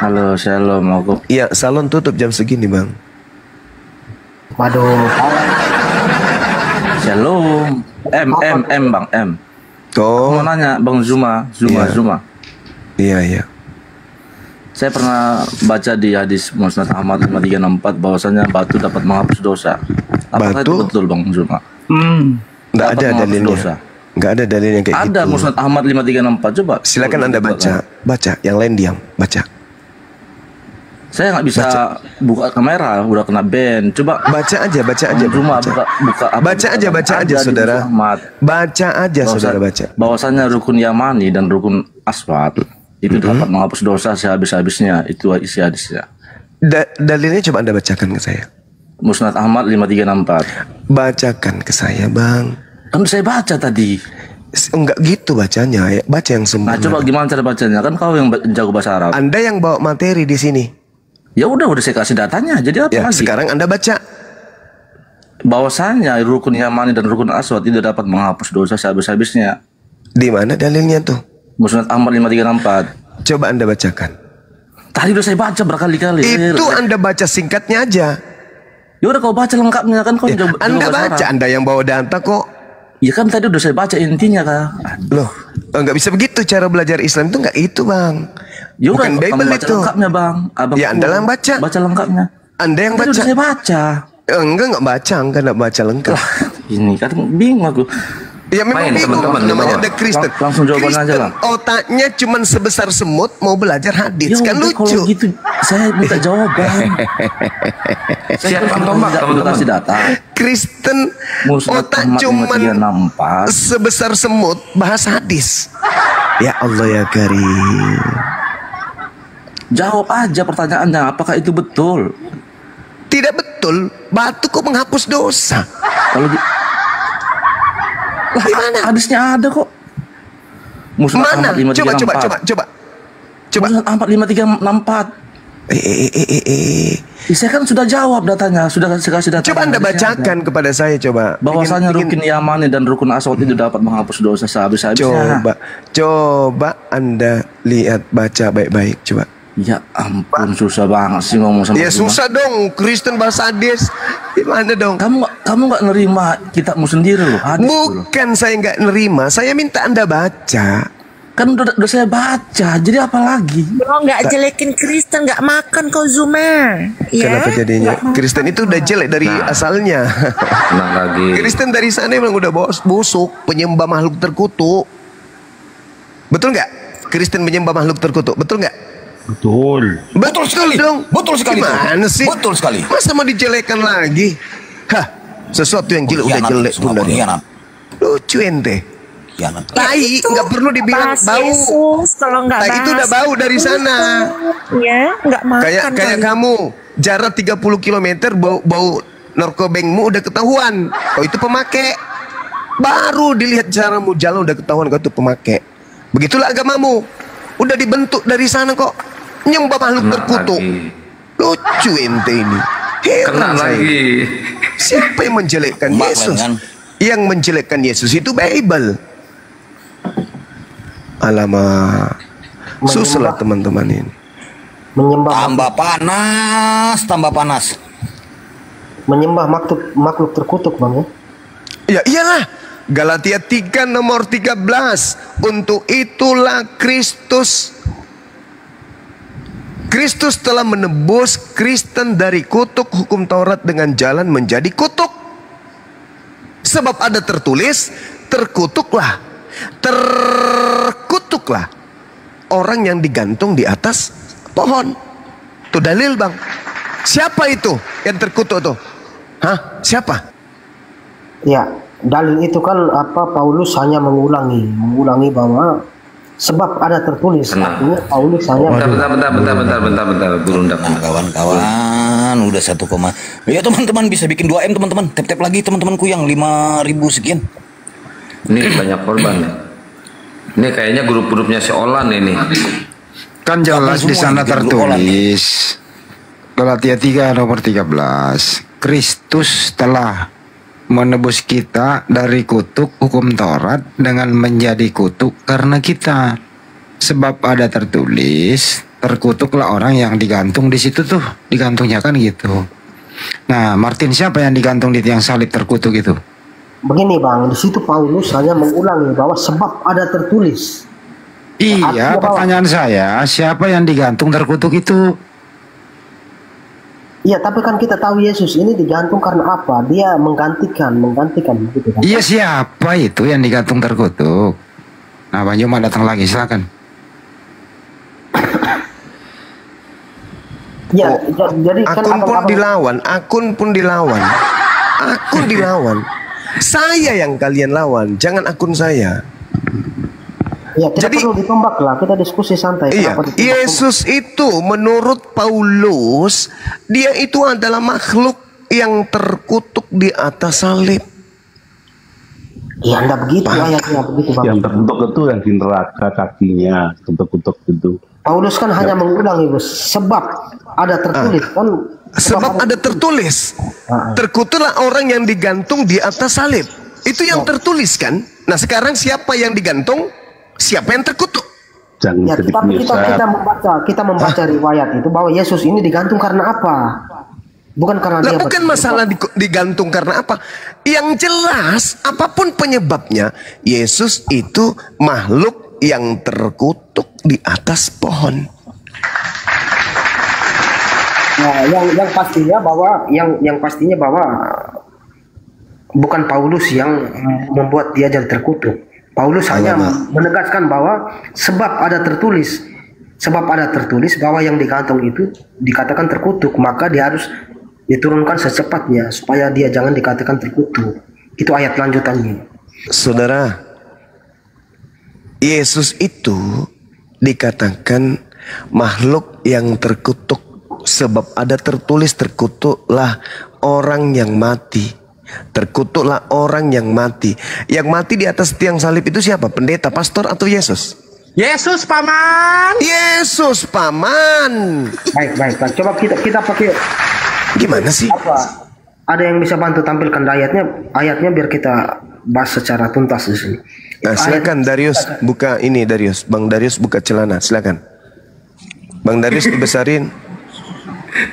Halo, shalom aku. Iya, salon tutup jam segini, Bang. Waduh. Shalom. M Bang M. Oh. Mau nanya Bang Zuma. Iya. Saya pernah baca di hadis Musnad Ahmad 5364 bahwasanya batu dapat menghapus dosa. Apakah itu betul Bang Zuma? Nggak ada dalilnya. Nggak ada dalilnya kayak gitu. Ada Musnad Ahmad 5364, coba. Silakan Anda baca. Yang lain diam, baca. Saya nggak bisa buka kamera, udah kena ban. Coba baca aja. Zuma buka baca aja saudara. Baca aja saudara, baca. Bahwasanya rukun Yamani dan rukun Aswad itu dapat menghapus dosa sehabis-habisnya. Itu isi hadisnya. Dalilnya coba Anda bacakan ke saya. Musnad Ahmad 5364. Bacakan ke saya, Bang. Kan saya baca tadi. Enggak gitu bacanya, ya. Baca yang sempurna. Nah, coba gimana cara bacanya? Kan kau yang jago bahasa Arab. Anda yang bawa materi di sini. Ya udah saya kasih datanya. Jadi apa lagi? Sekarang Anda baca. Bahwasanya rukun Yamani dan rukun Aswad tidak dapat menghapus dosa sehabis-habisnya. Di mana dalilnya tuh? Musnad Ahmad 5364. Coba Anda bacakan. Tadi udah saya baca berkali-kali. Itu Anda baca singkatnya aja. Ya udah kau baca lengkapnya kan kau Anda baca, Anda yang bawa data kok. Ya kan tadi udah saya baca intinya Kak. Loh, nggak bisa begitu cara belajar Islam itu, nggak itu, Bang. Ya udah, bukan Bible baca itu. Lengkapnya, Bang. Ya Anda yang baca. Baca lengkapnya. Anda yang tadi baca. Udah saya baca. Enggak baca lengkap. Ini kan bingung aku. Ya memang bingung, namanya ada Kristen. Langsung jawaban aja lah. Otaknya cuman sebesar semut, mau belajar hadis, kan lucu. Kalau gitu saya minta jawaban. Siapa teman-teman kasih data. Kristen otak cuman sebesar semut, bahas hadis. Ya Allah ya Karim. Jawab aja pertanyaannya, apakah itu betul? Tidak betul. Batu kok menghapus dosa? Di mana? Hadisnya ada kok. Musnad Mana? 45364. Coba. Musnad 45364. Saya kan sudah jawab datanya, sudah kasih data. Coba Anda bacakan kepada saya, coba. Bahwasanya rukun Yamani dan rukun Aswad itu dapat menghapus dosa sehabis-habisnya. Coba Anda lihat, baca baik-baik, coba. Ya ampun, susah banget sih ngomong sama ya susah dong, Kristen bahasa hadis. Gimana dong? Kamu nggak nerima kitabmu sendiri loh. Bukan saya nggak nerima, saya minta Anda baca. Kan udah saya baca, jadi apa lagi? Lo nggak jelekin Kristen, nggak makan kau Zuma. Ya? Kenapa jadinya? Kristen itu udah jelek dari asalnya. Lagi. Kristen dari sana emang udah busuk, penyembah makhluk terkutuk. Betul nggak? Kristen menyembah makhluk terkutuk, betul nggak? Betul sekali dong. Betul sekali. Gimana sih? Betul sekali. Masa mau dijelekan lagi? Hah, sesuatu yang jelek udah jelek pun dari. Lucu ente. Tai nggak perlu dibilang bau. Yesus, kalau nggak tai itu udah bau dari sana. Ya, nggak makan. Kayak kamu jarak 30 km bau narkobengmu udah ketahuan. Kau itu pemakai. Baru dilihat caramu jalan udah ketahuan kau itu pemakai. Begitulah agamamu. Udah dibentuk dari sana kok. Nyembah makhluk terkutuk. Lucu ente ini. Kena lagi. Siapa yang menjelekkan Yesus? Yang menjelekkan Yesus itu Bible. Alamak. Susah teman-teman ini. Tambah panas. Menyembah makhluk terkutuk, Bang, ya? Ya iyalah. Galatia 3 nomor 13. Untuk itulah Kristus telah menebus Kristen dari kutuk hukum Taurat dengan jalan menjadi kutuk. Sebab ada tertulis, terkutuklah orang yang digantung di atas pohon. Itu dalil, Bang. Siapa itu yang terkutuk tuh? Hah? Siapa? Ya, dalil itu kan Paulus hanya mengulangi bahwa sebab ada tertulis. Artinya Paulus hanya bentar Burunda. Nah, kawan-kawan udah 1, ya teman-teman bisa bikin 2M teman-teman. Tap lagi teman-temanku yang 5.000 sekian. Ini banyak korban ya. Ini kayaknya grup-grupnya si Olan ini. Kan jelas di sana tertulis Galatia 3 nomor 13. Kristus telah menebus kita dari kutuk hukum Taurat dengan menjadi kutuk karena kita. Sebab ada tertulis, terkutuklah orang yang digantung di situ tuh, digantungnya kan gitu. Nah, Martin, siapa yang digantung di tiang salib terkutuk itu? Begini, Bang, di situ Paulus hanya mengulangi bahwa sebab ada tertulis. Iya, pertanyaan saya, siapa yang digantung terkutuk itu? Iya, tapi kan kita tahu Yesus ini digantung karena apa? Dia menggantikan begitu kan? Iya, siapa itu yang digantung terkutuk? Nah, Bang Joma datang lagi, silakan. Ya, jadi kan akun pun dilawan. Saya yang kalian lawan, jangan akun saya. Ya, kita perlu ditombak lah, kita diskusi santai. Iya, Yesus itu menurut Paulus, dia itu adalah makhluk yang terkutuk di atas salib. Ya, enggak begitu ayatnya, begitu, Bang. Yang terkutuk itu yang di neraka kakinya, terkutuk itu. Paulus kan hanya mengulangi, Bos. Sebab ada tertulis kan. Sebab ada tertulis. Terkutuklah orang yang digantung di atas salib. Itu yang tertulis kan? Nah, sekarang siapa yang digantung? Siapa yang terkutuk? Ya, tapi kita membaca riwayat itu bahwa Yesus ini digantung karena apa? Bukan karena dia. Bukan masalah digantung karena apa. Yang jelas apapun penyebabnya, Yesus itu makhluk yang terkutuk di atas pohon. Nah, yang pastinya bahwa bukan Paulus yang membuat dia jadi terkutuk. Paulus hanya menegaskan bahwa sebab ada tertulis bahwa yang digantung itu dikatakan terkutuk, maka dia harus diturunkan secepatnya supaya dia jangan dikatakan terkutuk. Itu ayat lanjutannya. Saudara, Yesus itu dikatakan makhluk yang terkutuk sebab ada tertulis terkutuklah orang yang mati. Terkutuklah orang yang mati. Yang mati di atas tiang salib itu siapa? Pendeta, pastor, atau Yesus? Yesus paman. Yesus paman. Baik. Coba kita pakai. Gimana sih? Apa? Ada yang bisa bantu tampilkan ayatnya biar kita bahas secara tuntas di sini. Nah, silakan Darius buka ini, Darius. Bang Darius buka celana, silakan. Bang Darius dibesarin.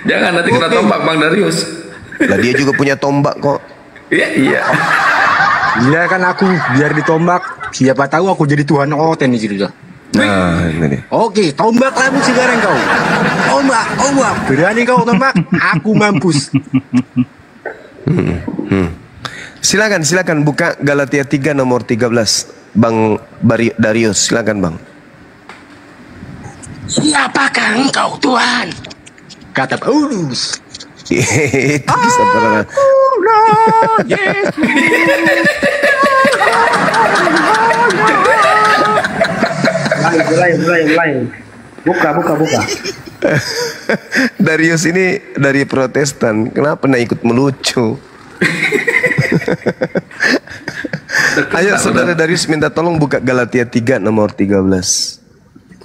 Jangan nanti kena tombak Bang Darius. Lah dia juga punya tombak kok. Iya. Iya kan aku biar ditombak. Siapa tahu aku jadi Tuhan Oten nih juga. Nah, ini dia. Oke, tombak kamu sekarang kau. Tombak. Berani kau tombak? Aku mampus. Silakan buka Galatia 3 nomor 13. Bang Darius, silakan Bang. Siapakah engkau Tuhan? Kata Paulus. Itu bisa pernah. Mulai. Buka. Darius ini dari Protestan, kenapa ikut melucu? Ayo saudara Darius minta tolong buka Galatia 3 nomor 13.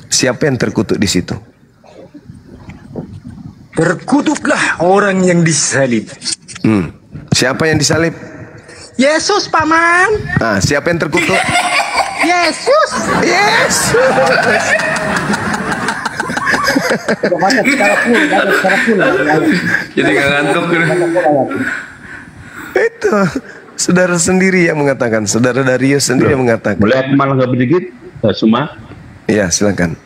Siapa yang terkutuk di situ? Terkutuklah orang yang disalib. Siapa yang disalib? Yesus paman. Ah, siapa yang terkutuk? Yesus. Jadi nggak ngantuk. Itu saudara sendiri yang mengatakan, saudara Darius sendiri yang mengatakan. Boleh aku malah nggak sedikit, Suma? Ya, silakan.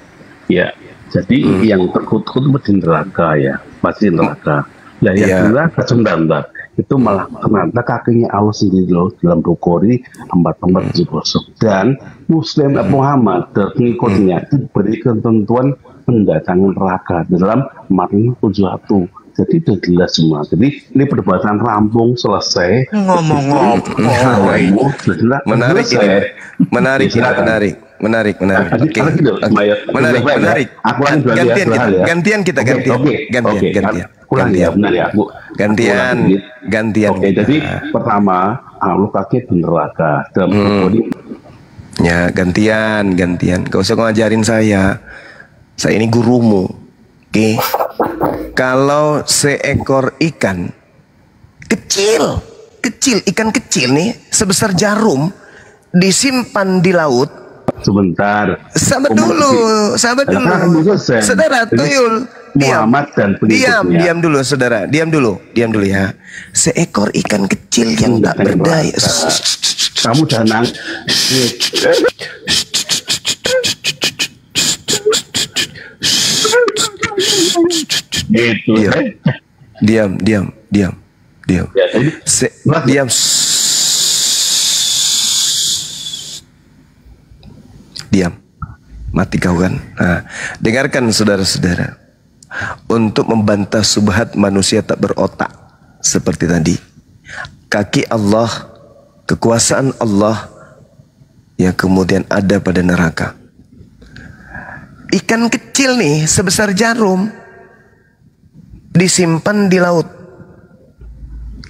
Ya, jadi yang terkutuk itu di neraka ya, pasti neraka. Nah, yang neraka sebentar, itu malah ternyata kakinya Allah sendiri loh dalam Bukhari 4:40. Dan Muslim Muhammad dan pengikutnya diberi ketentuan mendatangi neraka dalam Matius 7:1. Jadi itu jelas semua. Jadi ini perdebatan rampung selesai. Menarik. Gantian. Oke, jadi pertama Allah kaki di neraka dalam Bukhari. Ya, gantian. Gak usah ngajarin saya. Saya ini gurumu. Oke. Kalau seekor ikan kecil, ikan kecil nih sebesar jarum disimpan di laut. Sebentar. Sabar dulu. Saudara Tuyul. Diam dulu, saudara. Diam dulu ya. Seekor ikan kecil yang tak berdaya. Kamu jangan. Gitu. Diam. Diam. Diam. Mati kau kan. Nah, dengarkan saudara-saudara. Untuk membantah subhat manusia tak berotak seperti tadi. Kaki Allah, kekuasaan Allah yang kemudian ada pada neraka. Ikan kecil nih sebesar jarum disimpan di laut.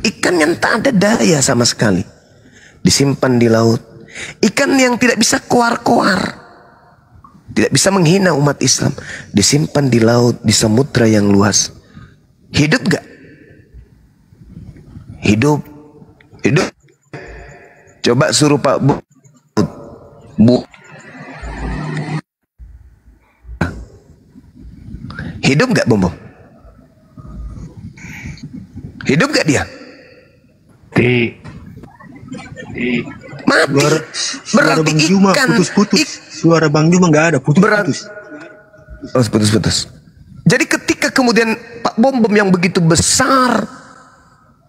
Ikan yang tak ada daya sama sekali disimpan di laut. Ikan yang tidak bisa koar-koar, tidak bisa menghina umat Islam, disimpan di laut, di samudra yang luas. Hidup gak? Hidup. Coba suruh Pak Bu. Hidup gak Bom? Hidup gak dia? Mati. Berarti ikan Suara Bang Juma nggak ada, putus-putus. Putus-putus. Jadi ketika kemudian Pak Bom yang begitu besar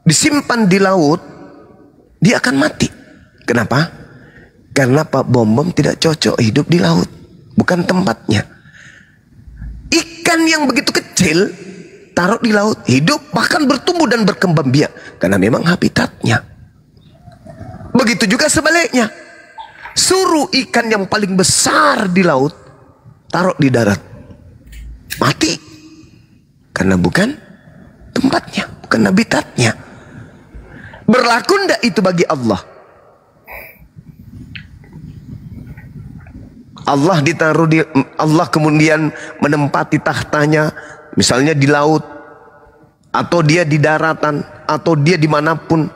disimpan di laut, dia akan mati. Kenapa? Karena Pak Bom tidak cocok hidup di laut, bukan tempatnya. Ikan yang begitu kecil taruh di laut, hidup bahkan bertumbuh dan berkembang biak karena memang habitatnya. Begitu juga sebaliknya. Suruh ikan yang paling besar di laut taruh di darat, mati karena bukan tempatnya, bukan habitatnya. Berlaku ndak itu bagi Allah? Allah kemudian menempati tahtanya, misalnya di laut, atau dia di daratan, atau dia dimanapun.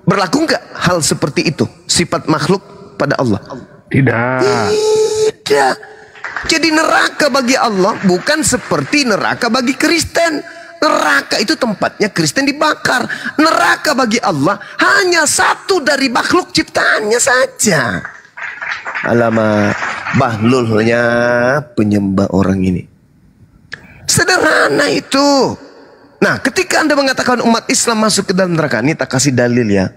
Berlaku nggak hal seperti itu? Sifat makhluk pada Allah? Tidak. Tidak. Jadi neraka bagi Allah bukan seperti neraka bagi Kristen. Neraka itu tempatnya Kristen dibakar. Neraka bagi Allah hanya satu dari makhluk ciptaannya saja. Alamak, bahlulnya penyembah orang ini. Sederhana itu. Nah, ketika Anda mengatakan umat Islam masuk ke dalam neraka, ini tak kasih dalil ya.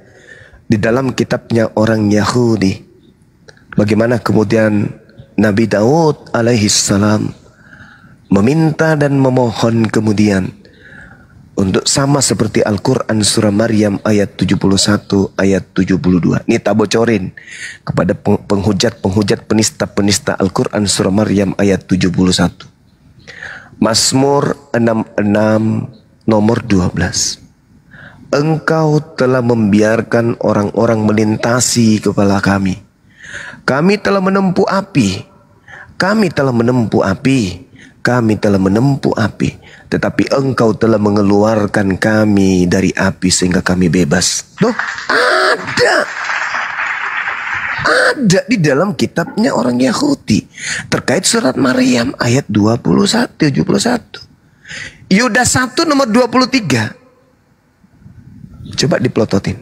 Di dalam kitabnya orang Yahudi, bagaimana kemudian Nabi Daud alaihissalam meminta dan memohon kemudian untuk sama seperti Al-Quran surah Maryam ayat 71 ayat 72. Ini tak bocorin kepada penghujat penista Al-Quran surah Maryam ayat 71. Mazmur 66 nomor 12. Engkau telah membiarkan orang-orang melintasi kepala kami. Kami telah menempuh api. Kami telah menempuh api. Kami telah menempuh api. Tetapi engkau telah mengeluarkan kami dari api sehingga kami bebas. Loh, ada di dalam kitabnya orang Yahudi terkait surat Maryam ayat 71. Yudas 1 nomor 23. Coba diplototin.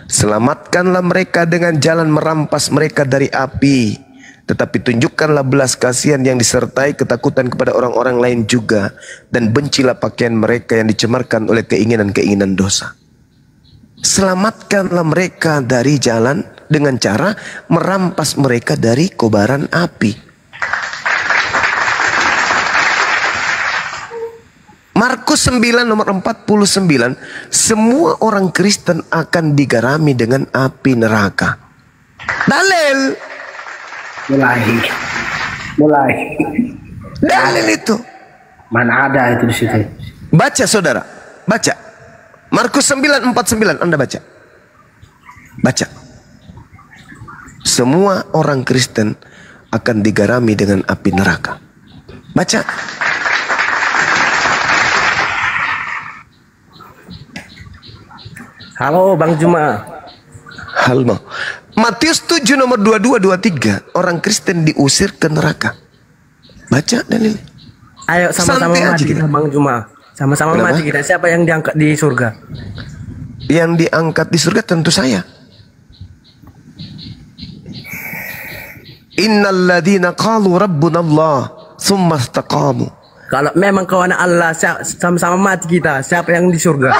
Selamatkanlah mereka dengan jalan merampas mereka dari api, tetapi tunjukkanlah belas kasihan yang disertai ketakutan kepada orang-orang lain juga, dan bencilah pakaian mereka yang dicemarkan oleh keinginan-keinginan dosa. Selamatkanlah mereka dari jalan dengan cara merampas mereka dari kobaran api. Markus 9 nomor 49, semua orang Kristen akan digarami dengan api neraka. Dalil. Mulai. Dalil itu. Mana ada itu di situ? Baca saudara, baca. Markus 9:49, Anda baca. Baca. Semua orang Kristen akan digarami dengan api neraka. Baca. Halo Bang Juma. Halo. Matius 7 nomor 22-23, orang Kristen diusir ke neraka. Baca dan ini. Ayo sama-sama mati kita Bang Juma. Sama-sama mati kita. Siapa yang diangkat di surga? Yang diangkat di surga tentu saya. Innal ladzina qalu rabbuna Allah tsumma istaqamu. Kalau memang kau anak Allah, sama-sama mati kita. Siapa yang di surga?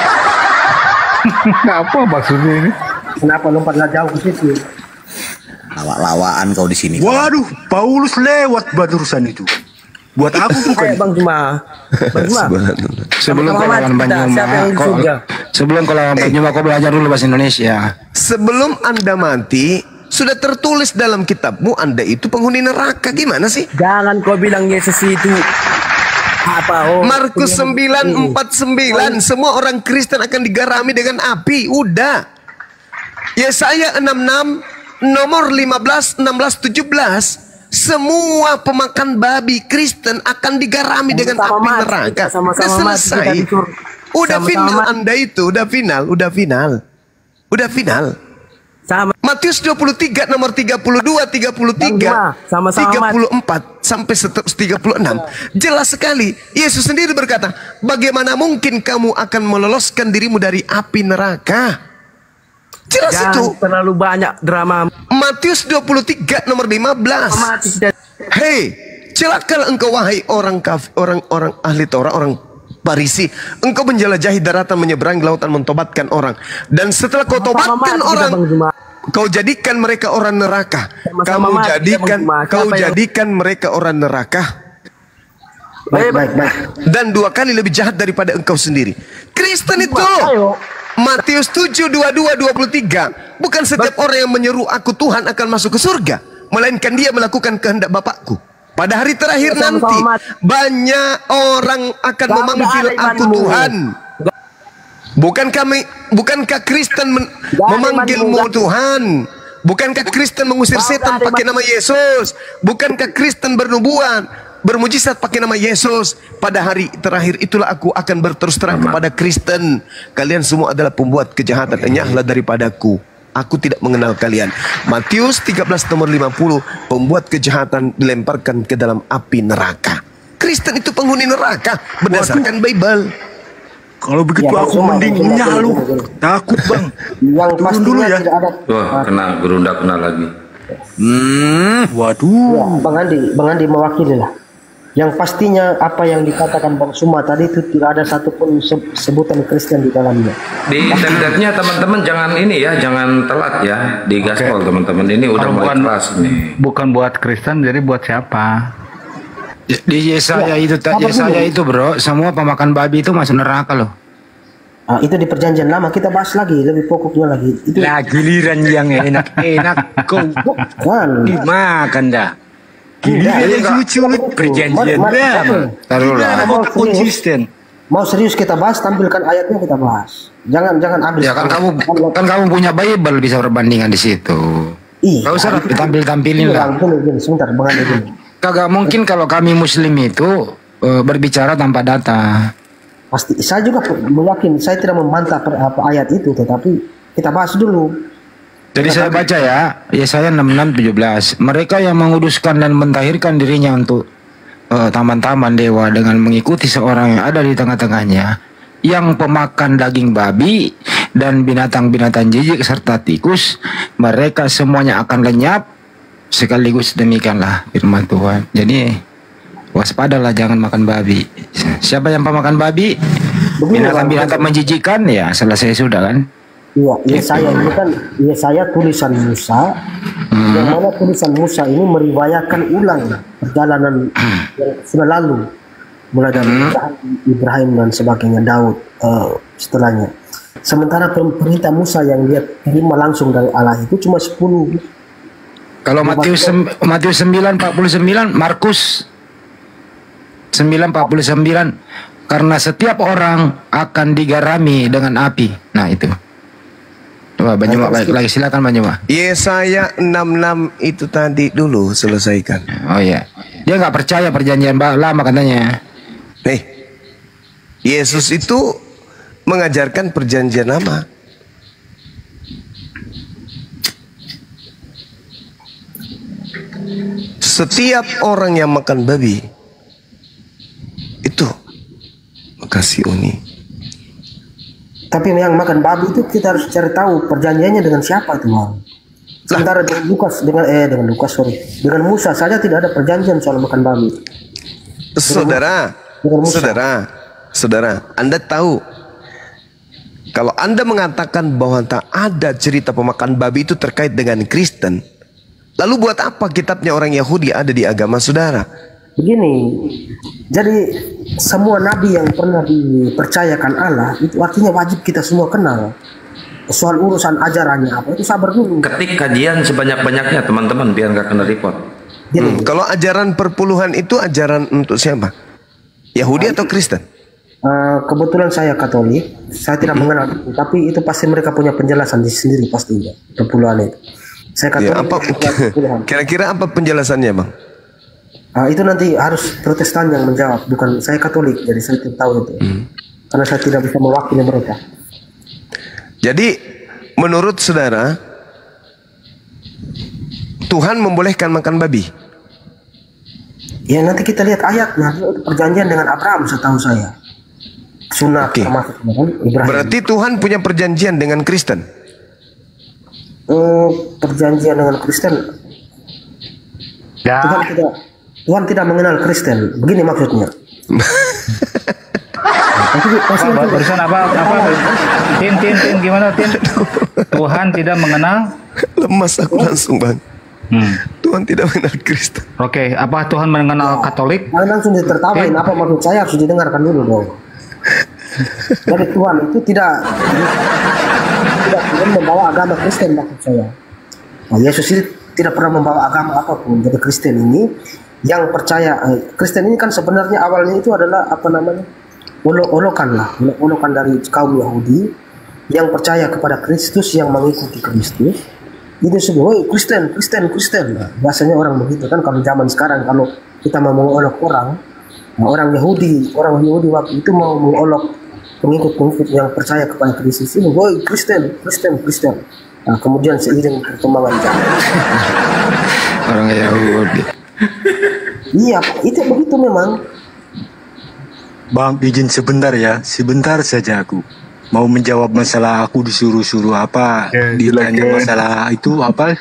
Apa maksudnya ini? Kenapa lompatlah jauh ke situ? Lawak-lawakan kau di sini. Waduh, Paulus lewat barusan itu. Buat aku bukan. Bang Juma. Bang Juma. Sebelum kau lawan Banyuma, kau belajar dulu bahasa Indonesia. Sebelum Anda mati, sudah tertulis dalam kitabmu Anda itu penghuni neraka. Gimana sih? Jangan kau bilang Yesus itu Markus 9:49, semua orang Kristen akan digarami dengan api. Udah. Yesaya 66 nomor 15, 16, 17, semua pemakan babi Kristen akan digarami dengan api neraka. Udah selesai. Udah final Anda itu, udah final. Matius 23 nomor 32, 33, 34 sampai 36. Jelas sekali. Yesus sendiri berkata, bagaimana mungkin kamu akan meloloskan dirimu dari api neraka? Jelas. Jangan itu. Terlalu banyak drama. Matius 23 nomor 15. Hei, celakalah engkau wahai orang ahli Taurat, orang Farisi, engkau menjelajahi daratan, menyeberangi lautan, mentobatkan orang, dan setelah kau tobatkan orang, kau jadikan mereka orang neraka. Kau jadikan mereka orang neraka. Baik. Dan 2 kali lebih jahat daripada engkau sendiri. Kristen itu Matius 7, 22, 23. Bukan setiap orang yang menyeru aku Tuhan akan masuk ke surga, melainkan dia melakukan kehendak Bapakku. Pada hari terakhir nanti banyak orang akan memanggil aku Tuhan. Bukankah Kristen memanggilmu Tuhan? Bukankah Kristen mengusir setan pakai nama Yesus? Bukankah Kristen bernubuat, bermujizat pakai nama Yesus? Pada hari terakhir itulah aku akan berterus terang kepada Kristen. Kalian semua adalah pembuat kejahatan. Enyahlah daripadaku. Aku tidak mengenal kalian. Matius 13 nomor 50. Pembuat kejahatan dilemparkan ke dalam api neraka. Kristen itu penghuni neraka berdasarkan Bible. Kalau begitu aku mending nyalu. Takut bang. Yang Turun dulu ya. Wah, kena gerunda kena lagi. Waduh. Ya, Bang Andi mewakili lah. Yang pastinya apa yang dikatakan Bang Suma tadi itu tidak ada satupun sebutan Kristen di dalamnya. Di internetnya teman-teman jangan ini ya, jangan telat ya di gaspol teman-teman. Ini udah mulai kelas nih. Bukan buat Kristen, jadi buat siapa? Di Yesaya itu bro, semua pemakan babi itu masuk neraka loh. Itu di perjanjian lama, kita bahas lagi lebih pokoknya lagi. Itu Giliran yang enak-enak kau dimakan dah. Giliran yang sulit perjanjian lama. Gimana kau konsisten? Mau serius kita bahas, tampilkan ayatnya kita bahas. Jangan ambil. Ya kan kamu punya Bible bisa perbandingan di situ. Iya. Gak usah tampilin lah. Sebentar, Bang Andi. Kagak mungkin kalau kami Muslim itu berbicara tanpa data. Pasti saya juga meyakini, saya tidak membantah ayat itu, tetapi kita bahas dulu. Jadi saya baca ya, Yesaya 66:17. Mereka yang menguduskan dan mentahirkan dirinya untuk taman-taman dewa dengan mengikuti seorang yang ada di tengah-tengahnya, yang pemakan daging babi dan binatang-binatang jijik serta tikus, mereka semuanya akan lenyap. Sekaligus demikianlah firman Tuhan. Jadi waspadalah, jangan makan babi. Siapa yang pemakan babi? Binatang-binatang menjijikan, ya selesai sudah kan? Iya, Yesaya ini kan Yesaya tulisan Musa, yang mana tulisan Musa ini meriwayatkan ulang perjalanan yang sudah lalu, mulai dari Ibrahim dan sebagainya, Daud setelahnya. Sementara perintah Musa yang dia terima langsung dari Allah itu cuma 10. Kalau Matius 9:49, Markus 9:49, karena setiap orang akan digarami dengan api. Nah itu. Coba Banyuma balik lagi, silakan Banyuma. Yesaya 66 itu tadi dulu selesaikan. Oh iya. Dia nggak percaya perjanjian lama katanya. Yesus itu mengajarkan perjanjian lama. Setiap orang yang makan babi itu makasih Uni. Tapi yang makan babi itu kita harus cari tahu perjanjiannya dengan siapa itu, Bang. Sementara dengan Musa saja tidak ada perjanjian soal makan babi. Saudara, Anda tahu kalau Anda mengatakan bahwa tak ada cerita pemakan babi itu terkait dengan Kristen, lalu buat apa kitabnya orang Yahudi ada di agama saudara? Begini, jadi semua nabi yang pernah dipercayakan Allah itu artinya wajib kita semua kenal. Soal urusan ajarannya apa itu sabar dulu. Ketik kajian sebanyak-banyaknya teman-teman biar nggak kena report. Kalau ajaran perpuluhan itu ajaran untuk siapa? Yahudi atau Kristen? Kebetulan saya Katolik, saya tidak mengenal, tapi itu pasti mereka punya penjelasan di sendiri pastinya perpuluhan itu. Saya Katolik. Kira-kira apa penjelasannya, Bang? Itu nanti harus Protestan yang menjawab, bukan saya Katolik, jadi saya tidak tahu itu. Karena saya tidak bisa mewakili mereka. Jadi menurut saudara, Tuhan membolehkan makan babi? Ya nanti kita lihat ayatnya, perjanjian dengan Abraham setahu saya. Sunat termasuk Ibrahim. Berarti Tuhan punya perjanjian dengan Kristen? Perjanjian dengan Kristen? Ya. Tuhan tidak mengenal Kristen. Begini maksudnya. Barusan apa? Tin gimana Tin? Tuhan tidak mengenal? Lemas aku langsung, Bang. Tuhan tidak mengenal Kristen. Oke, apa Tuhan mengenal Katolik? Langsung ditertawain. Apa maksud saya harus didengarkan dulu dong. Jadi Tuhan itu tidak membawa agama Kristen maksud saya. Nah, Yesus itu tidak pernah membawa agama apapun. Jadi Kristen ini yang percaya, Kristen ini kan sebenarnya awalnya itu adalah apa namanya, olok-olokan dari kaum Yahudi yang percaya kepada Kristus, yang mengikuti Kristus. Itu semua Kristen. Nah, biasanya orang begitu kan. Kalau zaman sekarang kalau kita mau mengolok orang Yahudi waktu itu mau mengolok pengikut yang percaya kepada Kristus ini, woi Kristen. Nah, kemudian seiring perkembangan zaman orang Yahudi. Iya, itu begitu memang. Bang, izin sebentar saja aku mau menjawab masalah aku disuruh apa, ditanya masalah itu apa,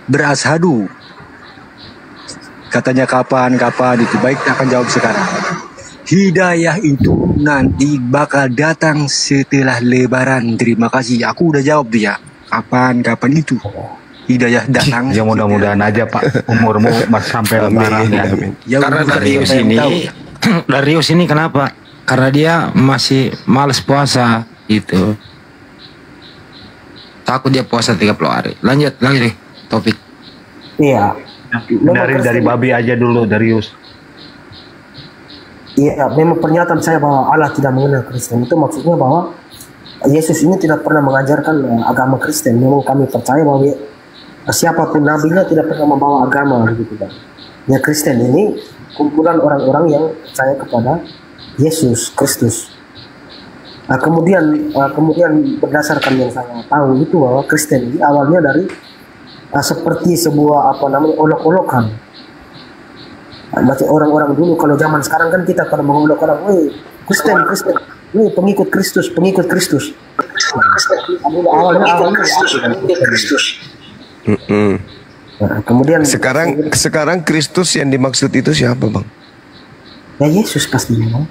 berashadu katanya kapan itu. Baik, akan jawab sekarang. Hidayah itu nanti bakal datang setelah Lebaran. Terima kasih, aku udah jawab dia. Kapan itu hidayah datang. Ya mudah-mudahan aja Pak, umurmu sampai Lebaran ya. Karena Darius ini kenapa? Karena dia masih males puasa gitu. Takut dia puasa 30 hari. Lanjut lagi nih topik. Iya. Dari babi aja dulu, Darius. Iya, memang pernyataan saya bahwa Allah tidak mengenal Kristen itu maksudnya bahwa Yesus ini tidak pernah mengajarkan agama Kristen. Memang kami percaya bahwa siapapun nabinya tidak pernah membawa agama gitu kan. Ya, Kristen ini kumpulan orang-orang yang percaya kepada Yesus Kristus. Nah, kemudian berdasarkan yang saya tahu itu bahwa Kristen ini awalnya dari seperti sebuah olok-olokan. Macam orang-orang dulu kalau zaman sekarang kan kita kalau mengolok orang, woi Kristen, woi pengikut Kristus. Awalnya Kristus. Nah, kemudian sekarang Kristus yang dimaksud itu siapa, Bang? Ya Yesus pastinya, Bang.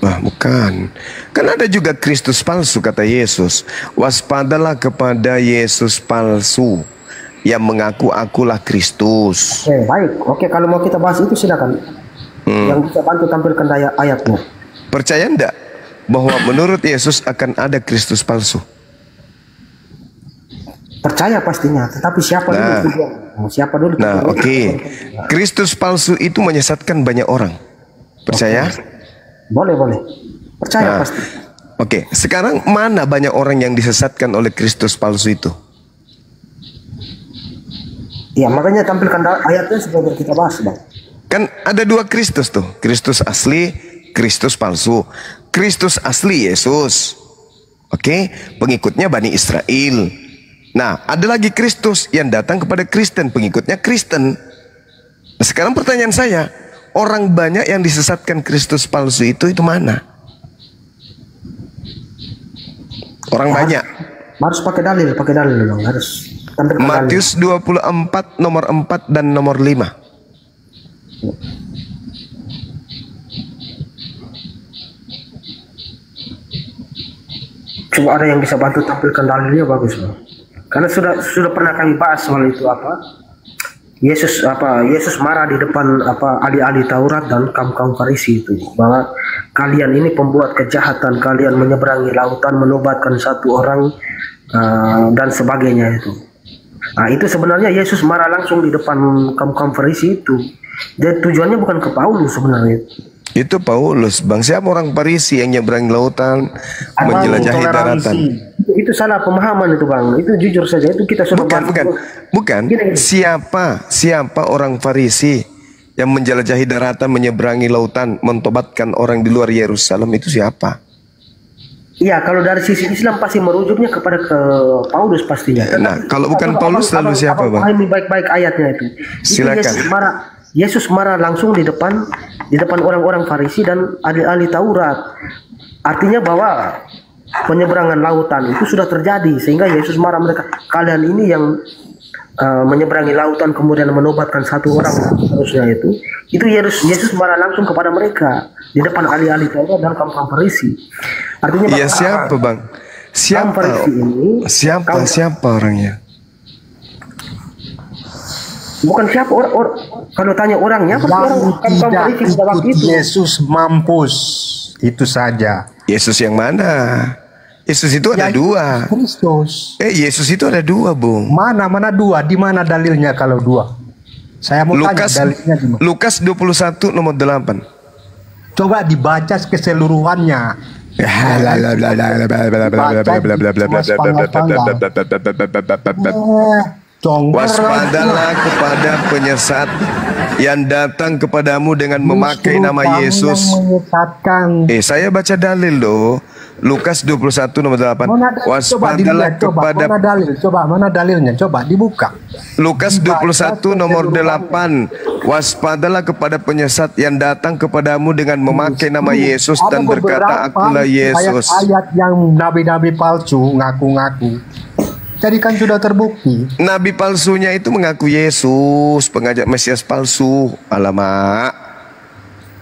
Wah, bukan. Kan ada juga Kristus palsu, kata Yesus. Waspadalah kepada Yesus palsu yang mengaku akulah Kristus. Oke, baik. Oke, kalau mau kita bahas itu silakan. Yang bisa bantu tampilkan ayatnya. Percaya enggak bahwa menurut Yesus akan ada Kristus palsu? Percaya pastinya, tetapi siapa dulu? Siapa dulu? Nah, oke. Kristus palsu itu menyesatkan banyak orang. Percaya? Boleh. Percaya pasti. Oke, sekarang mana banyak orang yang disesatkan oleh Kristus palsu itu? Ya, makanya tampilkan ayatnya supaya kita bahas, Bang. Kan ada dua Kristus tuh. Kristus asli, Kristus palsu. Kristus asli Yesus. Oke, pengikutnya Bani Israel. Nah, ada lagi Kristus yang datang kepada Kristen, pengikutnya Kristen. Nah, sekarang pertanyaan saya, orang banyak yang disesatkan Kristus palsu itu mana? Orang banyak. Harus pakai dalil dong, harus. Matius 24 nomor 4 dan nomor 5. Coba ada yang bisa bantu tampilkan dalilnya, bagus, Bang. Karena sudah pernah kami bahas soal itu Yesus marah di depan ahli-ahli Taurat dan kaum Farisi itu bahwa kalian ini pembuat kejahatan, kalian menyeberangi lautan menobatkan satu orang dan sebagainya itu. Nah, itu sebenarnya Yesus marah langsung di depan kaum Farisi itu. Dan tujuannya bukan ke Paulus sebenarnya. Itu Paulus, Bang. Siapa orang Farisi yang nyebrang lautan, menjelajahi daratan? Itu salah pemahaman itu, Bang. Itu jujur saja, itu kita sudah bukan. Siapa orang Farisi yang menjelajahi daratan, menyeberangi lautan, mentobatkan orang di luar Yerusalem, itu siapa? Iya, kalau dari sisi Islam pasti merujuknya kepada ke Paulus pastinya. Nah, kalau bukan Paulus lalu siapa, Bang? Pahami baik-baik ayatnya itu. Silakan. Yesus marah langsung di depan orang-orang Farisi dan ahli-ahli Taurat. Artinya bahwa penyeberangan lautan itu sudah terjadi sehingga Yesus marah mereka. Kalian ini yang menyeberangi lautan kemudian menobatkan satu orang harusnya itu Yesus marah langsung kepada mereka di depan ahli-ahli Taurat dan kaum Farisi. Artinya iya, siapa, Bang? Siapa orangnya? Bukan siapa orang kalau tanya orangnya tidak ikut Yesus mampus, itu saja. Yesus yang mana? Yesus itu ada dua. Kristus. Yesus itu ada dua, Bung. Mana dua? Di mana dalilnya kalau dua? Saya mau tanya dalilnya di mana? Lukas 21 nomor 8. Coba dibaca keseluruhannya. Waspadalah kepada penyesat yang datang kepadamu dengan memakai nama Yesus. Saya baca dalil loh. Lukas 21 nomor 8. Waspadalah kepada mana dalilnya? Coba dibuka. Lukas 21 nomor 8. Waspadalah kepada penyesat yang datang kepadamu dengan memakai nama Yesus dan berkata, akulah Yesus. Ayat yang nabi-nabi palsu ngaku-ngaku. Jadi kan sudah terbukti. Nabi palsunya itu mengaku Yesus, pengajak Mesias palsu. Alamak,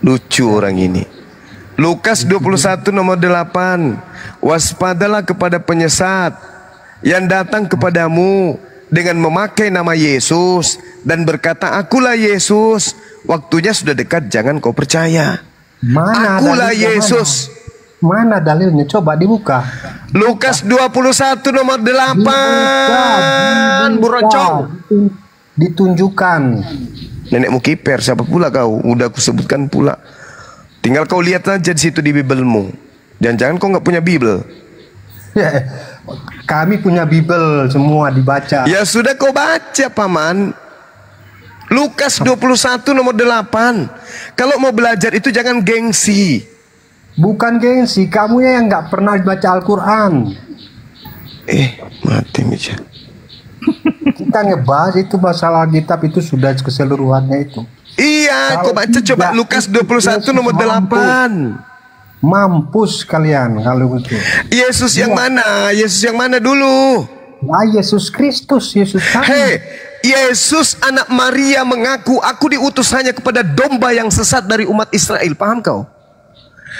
lucu orang ini. Lukas 21 nomor 8. Waspadalah kepada penyesat yang datang kepadamu dengan memakai nama Yesus dan berkata, akulah Yesus. Waktunya sudah dekat, jangan kau percaya. Akulah Yesus. Mana dalilnya? Coba dibuka. Lukas 21 nomor 8. Buroncong. Ditunjukkan. Nenekmu kiper, siapa pula kau? Udah aku sebutkan pula. Tinggal kau lihat aja di situ di Bibelmu. Jangan-jangan kau nggak punya Bibel. Ya, kami punya Bibel, semua dibaca. Ya sudah kau baca, Paman. Lukas 21 nomor 8. Kalau mau belajar itu jangan gengsi. Bukan gengsi, kamu yang nggak pernah baca Al-Quran. Mati Mica. Kita ngebahas itu masalah kitab itu sudah keseluruhannya itu. Iya, kau baca coba Lukas 21 nomor 8. Mampus kalian kalau itu. Yesus yang mana? Yesus yang mana dulu? Yesus Kristus, Yesus kami. Yesus anak Maria mengaku, aku diutus hanya kepada domba yang sesat dari umat Israel. Paham kau?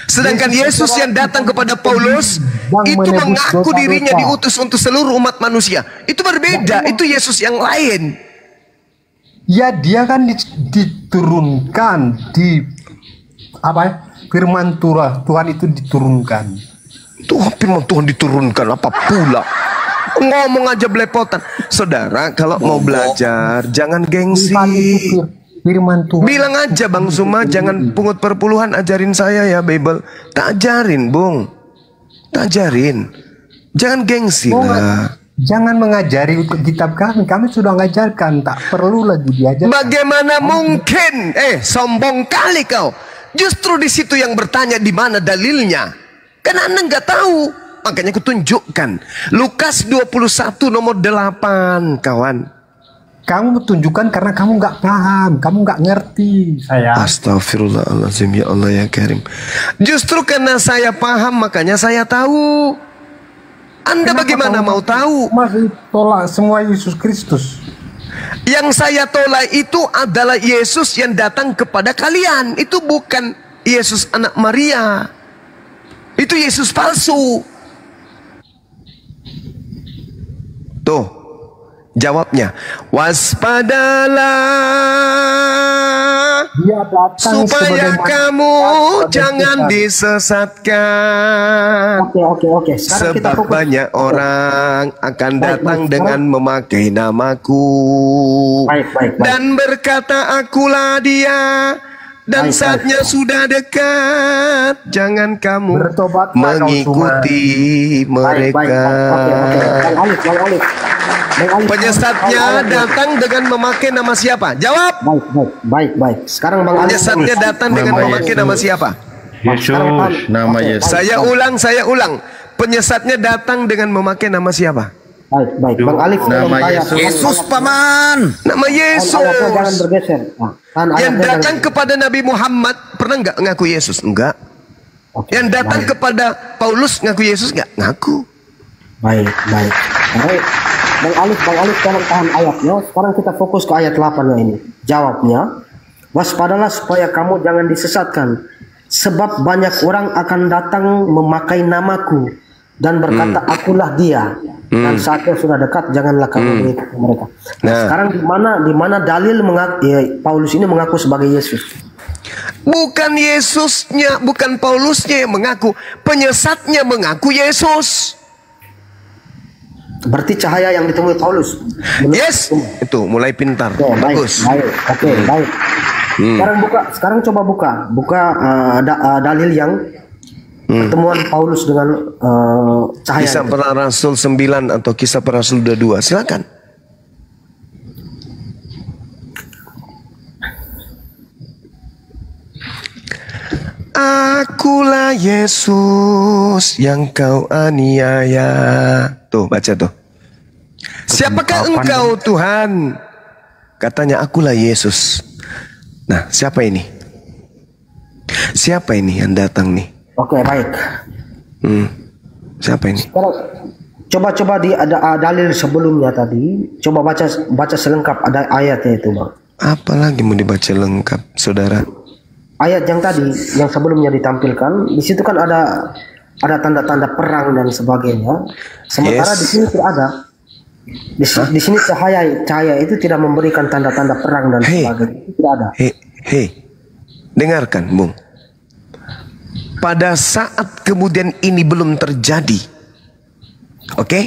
Sedangkan Yesus yang datang kepada Paulus itu mengaku dirinya diutus untuk seluruh umat manusia. Itu berbeda, itu Yesus yang lain. Ya, dia kan diturunkan di firman Tuhan itu diturunkan. Firman Tuhan diturunkan apa pula? Ngomong aja belepotan. Saudara, kalau mau belajar jangan gengsi. Firman Tuhan. Bilang aja Bang Zuma, jangan pungut perpuluhan, ajarin saya ya Bible. Tak ajarin, Bung. Tak ajarin. Jangan gengsi lah. Jangan mengajari kitab kami. Kami sudah mengajarkan, tak perlu lagi diajarkan. Bagaimana mungkin? Sombong kali kau. Justru di situ yang bertanya di mana dalilnya. Karena Anda nggak tahu. Makanya kutunjukkan. Lukas 21 nomor 8, kawan. Kamu tunjukkan karena kamu nggak paham, kamu nggak ngerti, saya. Astagfirullahaladzim, ya Allah ya Karim. Justru karena saya paham, makanya saya tahu. Anda bagaimana mau tahu? Masih tolak semua Yesus Kristus. Yang saya tolak itu adalah Yesus yang datang kepada kalian. Itu bukan Yesus anak Maria. Itu Yesus palsu. Tuh, jawabnya, waspadalah supaya kamu jangan disesatkan. Oke. Sebab banyak orang akan datang dengan memakai namaku dan berkata, akulah dia. Dan saatnya sudah dekat, jangan kamu mengikuti mereka. Penyesatnya datang dengan memakai nama siapa? Jawab. Baik. Sekarang Bang Ali. Penyesatnya datang dengan memakai nama siapa? Yesus. Nama Yesus. Saya ulang. Penyesatnya datang dengan memakai nama siapa? Baik. Bang Alif, nama Yesus. Yesus, Paman. Nama Yesus. Jangan bergeser. Yang datang kepada Nabi Muhammad pernah nggak ngaku Yesus? Enggak. Yang datang kepada Paulus ngaku Yesus nggak? Ngaku. Baik. Bang Alif, tolong tahan ayatnya. Sekarang kita fokus ke ayat 8 ini. Jawabnya, waspadalah supaya kamu jangan disesatkan. Sebab banyak orang akan datang memakai namaku dan berkata, akulah dia. Dan saatnya sudah dekat, janganlah kamu mengikuti mereka. Sekarang di mana dalil Paulus ini mengaku sebagai Yesus? Bukan Yesusnya, bukan Paulusnya yang mengaku, penyesatnya mengaku Yesus. Berarti cahaya yang ditemui Paulus. Yes, itu mulai pintar. Bagus. Baik. Oke, baik. Sekarang coba buka dalil yang pertemuan Paulus dengan cahaya. Kisah Para Rasul 9 atau Kisah Para Rasul 22. Silakan. Akulah Yesus yang kau aniaya. Tuh, baca tuh. Siapakah engkau Tuhan? Katanya, akulah Yesus. Nah, siapa ini? Siapa ini yang datang nih? Oke, baik. Siapa ini? Sekarang, coba di ada dalil sebelumnya tadi. Coba baca selengkap ada ayatnya itu, Bang. Apalagi mau dibaca lengkap, saudara? Ayat yang tadi, yang sebelumnya ditampilkan, di situ kan ada tanda-tanda perang dan sebagainya. Sementara di sini tidak ada. Di sini cahaya itu tidak memberikan tanda-tanda perang dan sebagainya. Itu tidak ada. Dengarkan, Bung. Pada saat kemudian ini belum terjadi, oke?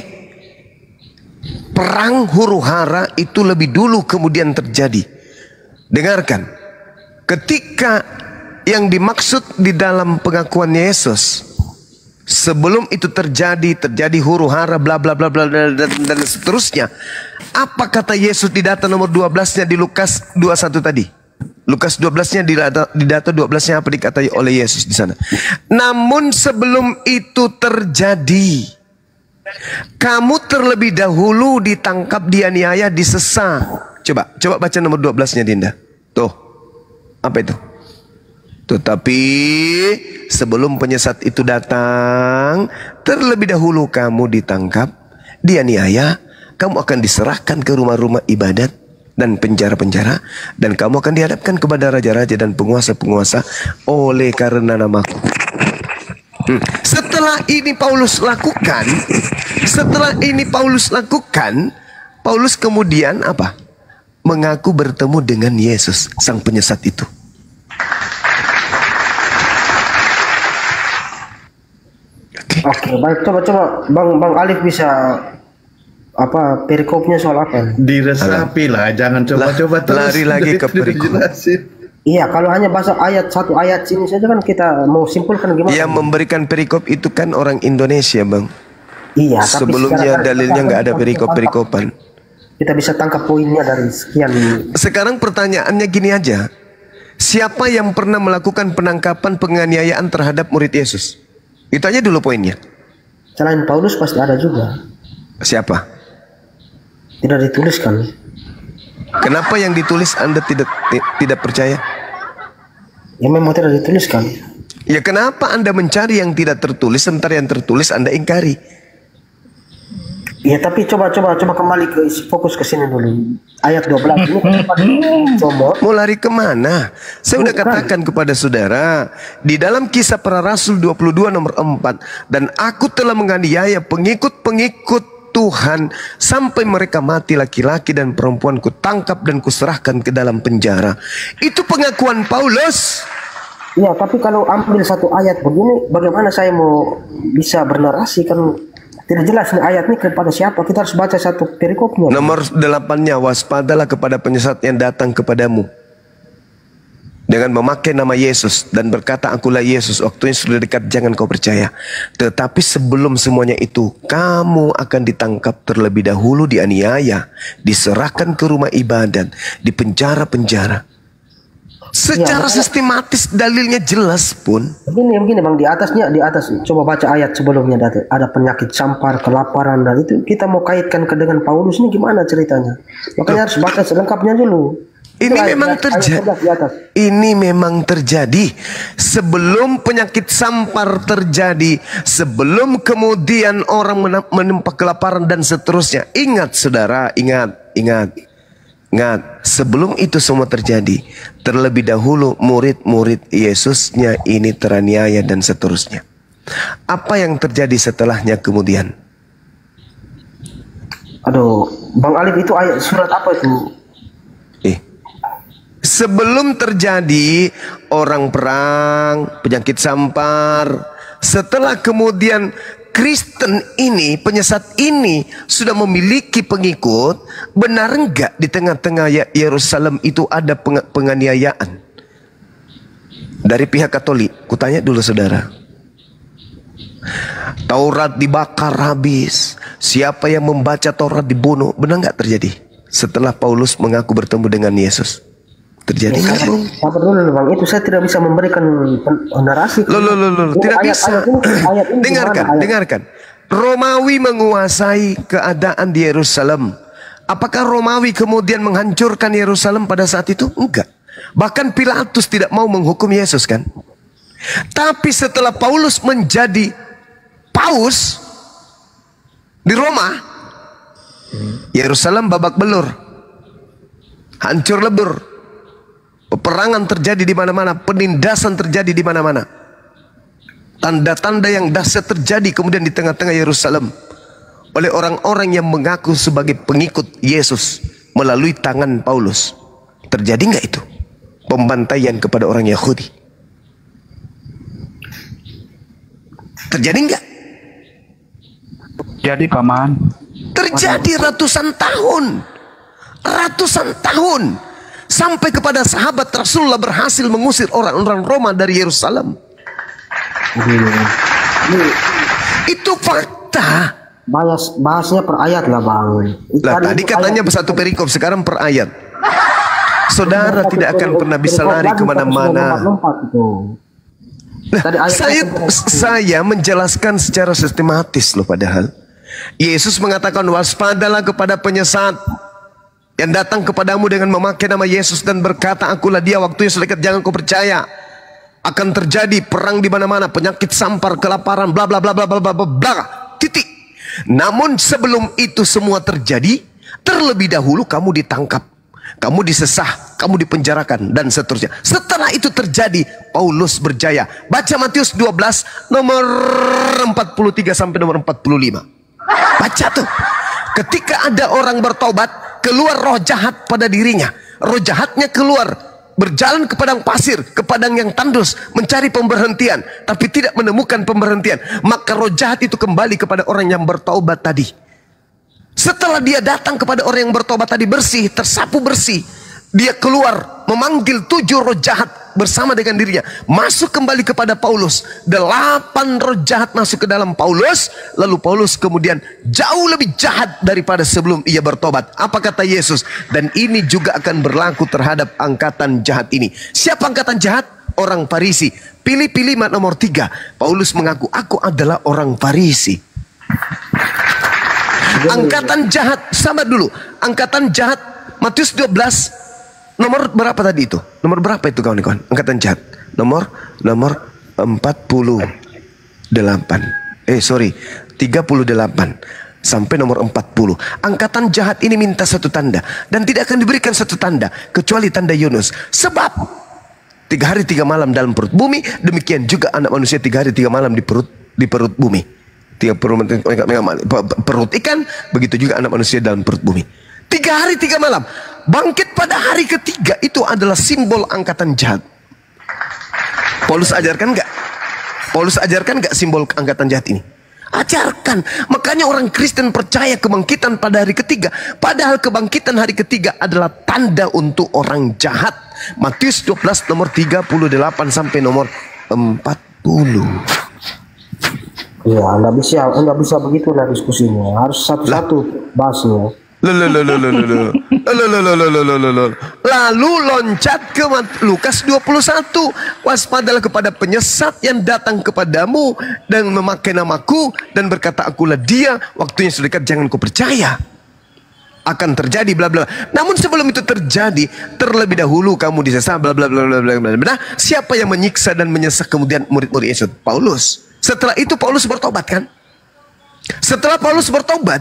Perang huru-hara itu lebih dulu kemudian terjadi. Dengarkan, ketika yang dimaksud di dalam pengakuan Yesus, sebelum itu terjadi huru-hara bla bla bla bla dan seterusnya. Apa kata Yesus di data nomor 12-nya di Lukas 21 tadi? Lukas 12-nya di data 12-nya apa dikatai oleh Yesus di sana? Namun sebelum itu terjadi, kamu terlebih dahulu ditangkap, dianiaya, disesa. Coba baca nomor 12-nya, Dinda. Tuh. Apa itu? Tetapi sebelum penyesat itu datang, terlebih dahulu kamu ditangkap, dianiaya, kamu akan diserahkan ke rumah-rumah ibadat dan penjara-penjara, dan kamu akan dihadapkan kepada raja-raja dan penguasa-penguasa oleh karena namaku. Setelah ini Paulus lakukan, Paulus kemudian apa? Mengaku bertemu dengan Yesus, sang penyesat itu. Oke, baik, coba Bang Alif bisa perikopnya soal apa? Diresapi lah, jangan coba-coba terus. Lari lagi ke perikop. Iya, kalau hanya bahasa satu ayat sini saja kan kita mau simpulkan gimana? Yang memberikan perikop itu kan orang Indonesia, Bang. Iya, sebelumnya dalilnya nggak ada perikopan. Kita bisa tangkap poinnya dari sekian. Sekarang pertanyaannya gini aja. Siapa yang pernah melakukan penangkapan penganiayaan terhadap murid Yesus? Itu aja dulu poinnya. Selain Paulus pasti ada juga. Siapa? Tidak dituliskan. Kenapa yang ditulis Anda tidak percaya? Ya memang tidak dituliskan. Ya kenapa Anda mencari yang tidak tertulis sementara yang tertulis Anda ingkari? Ya tapi coba kembali fokus ke sini dulu. Ayat 12 ini mau lari kemana? Saya sudah katakan kepada saudara di dalam Kisah Para Rasul 22 nomor 4, dan aku telah menganiaya pengikut-pengikut Tuhan sampai mereka mati, laki-laki dan perempuan kutangkap dan kuserahkan ke dalam penjara. Itu pengakuan Paulus. Ya, tapi kalau ambil satu ayat begini, bagaimana saya mau bisa bernarasi? Kan tidak jelas nih ayat ini kepada siapa. Kita harus baca satu perikopnya. Nomor 8-nya, waspadalah kepada penyesat yang datang kepadamu dengan memakai nama Yesus dan berkata, akulah Yesus, waktunya sudah dekat, jangan kau percaya. Tetapi sebelum semuanya itu, kamu akan ditangkap terlebih dahulu, dianiaya, diserahkan ke rumah ibadat, di penjara-penjara. Secara sistematis dalilnya jelas pun. Begini Bang, di atas coba baca ayat sebelumnya, ada penyakit sampar, kelaparan, dan itu kita mau kaitkan dengan Paulus ini gimana ceritanya? Makanya harus baca selengkapnya dulu. Ini memang terjadi sebelum penyakit sampar terjadi, sebelum kemudian orang menempa kelaparan dan seterusnya. Ingat saudara, ingat. Sebelum itu semua terjadi, terlebih dahulu murid-murid Yesusnya ini teraniaya dan seterusnya. Apa yang terjadi setelahnya kemudian? Aduh, Bang Alif, itu ayat surat apa itu? Sebelum terjadi orang perang, penyakit sampar, setelah kemudian Kristen ini, penyesat ini sudah memiliki pengikut, benar enggak di tengah-tengah Yerusalem itu ada penganiayaan dari pihak Katolik? Kutanya dulu saudara. Taurat dibakar habis. Siapa yang membaca Taurat dibunuh. Benar enggak terjadi? Setelah Paulus mengaku bertemu dengan Yesus. Terjadi nggak, Bung? Sabar dulu Bang, itu saya tidak bisa memberikan narasi. Loh, tidak bisa. Dengarkan. Romawi menguasai keadaan di Yerusalem. Apakah Romawi kemudian menghancurkan Yerusalem pada saat itu? Enggak. Bahkan Pilatus tidak mau menghukum Yesus kan? Tapi setelah Paulus menjadi paus di Roma, Yerusalem babak belur, hancur lebur. Peperangan terjadi di mana-mana, penindasan terjadi di mana-mana. Tanda-tanda yang dahsyat terjadi kemudian di tengah-tengah Yerusalem oleh orang-orang yang mengaku sebagai pengikut Yesus melalui tangan Paulus. Terjadi nggak itu? Pembantaian kepada orang Yahudi. Terjadi nggak? Jadi paman. Terjadi ratusan tahun. Ratusan tahun. Sampai kepada sahabat Rasulullah berhasil mengusir orang-orang Roma dari Yerusalem. Itu fakta. Bahasnya per ayat lah Bang. Lah, tadi katanya satu perikop, sekarang per ayat. Saudara tidak akan pernah bisa lari kemana-mana. Nah, saya menjelaskan secara sistematis loh padahal. Yesus mengatakan waspadalah kepada penyesat yang datang kepadamu dengan memakai nama Yesus dan berkata, akulah dia, waktunya sudah dekat, jangan kau percaya. Akan terjadi perang di mana-mana, penyakit sampar, kelaparan, bla bla bla bla bla bla bla. Titik. Namun sebelum itu semua terjadi, terlebih dahulu kamu ditangkap, kamu disesah, kamu dipenjarakan dan seterusnya. Setelah itu terjadi, Paulus berjaya. Baca Matius 12 nomor 43 sampai nomor 45. Baca tuh. Ketika ada orang bertobat, keluar roh jahat pada dirinya. Roh jahatnya keluar, berjalan ke padang pasir, ke padang yang tandus, mencari pemberhentian, tapi tidak menemukan pemberhentian. Maka roh jahat itu kembali kepada orang yang bertobat tadi. Setelah dia datang kepada orang yang bertobat tadi, bersih, tersapu bersih, dia keluar memanggil 7 roh jahat bersama dengan dirinya, masuk kembali kepada Paulus. 8 roh jahat masuk ke dalam Paulus. Lalu Paulus kemudian jauh lebih jahat daripada sebelum ia bertobat. Apa kata Yesus? Dan ini juga akan berlaku terhadap angkatan jahat ini. Siapa angkatan jahat? Orang Farisi. Pilih-pilih nomor 3. Paulus mengaku, aku adalah orang Farisi. Angkatan jahat, sabar dulu. Angkatan jahat, Matius 12 nomor berapa tadi itu? Nomor berapa itu kawan-kawan? Angkatan jahat. Nomor 38. 38 sampai nomor 40. Angkatan jahat ini minta satu tanda dan tidak akan diberikan satu tanda kecuali tanda Yunus. Sebab 3 hari 3 malam dalam perut bumi, demikian juga anak manusia 3 hari 3 malam di perut bumi. 3 perut ikan, begitu juga anak manusia dalam perut bumi. 3 hari 3 malam. Bangkit pada hari ketiga itu adalah simbol angkatan jahat. Paulus ajarkan enggak? Paulus ajarkan enggak simbol angkatan jahat ini? Ajarkan. Makanya orang Kristen percaya kebangkitan pada hari ketiga. Padahal kebangkitan hari ketiga adalah tanda untuk orang jahat. Matius 12 nomor 38 sampai nomor 40. Ya, nggak bisa begitulah diskusinya. Harus satu-satu bahasnya. Lalu loncat ke Lukas 21. Waspadalah kepada penyesat yang datang kepadamu dan memakai namaku dan berkata, akulah dia, waktunya sudah dekat, jangan kau percaya. Akan terjadi bla bla. Namun sebelum itu terjadi, terlebih dahulu kamu disesat bla bla bla bla bla bla. Siapa yang menyiksa dan menyesat kemudian murid-murid Yesus? Paulus. Setelah itu Paulus bertobat kan? Setelah Paulus bertobat,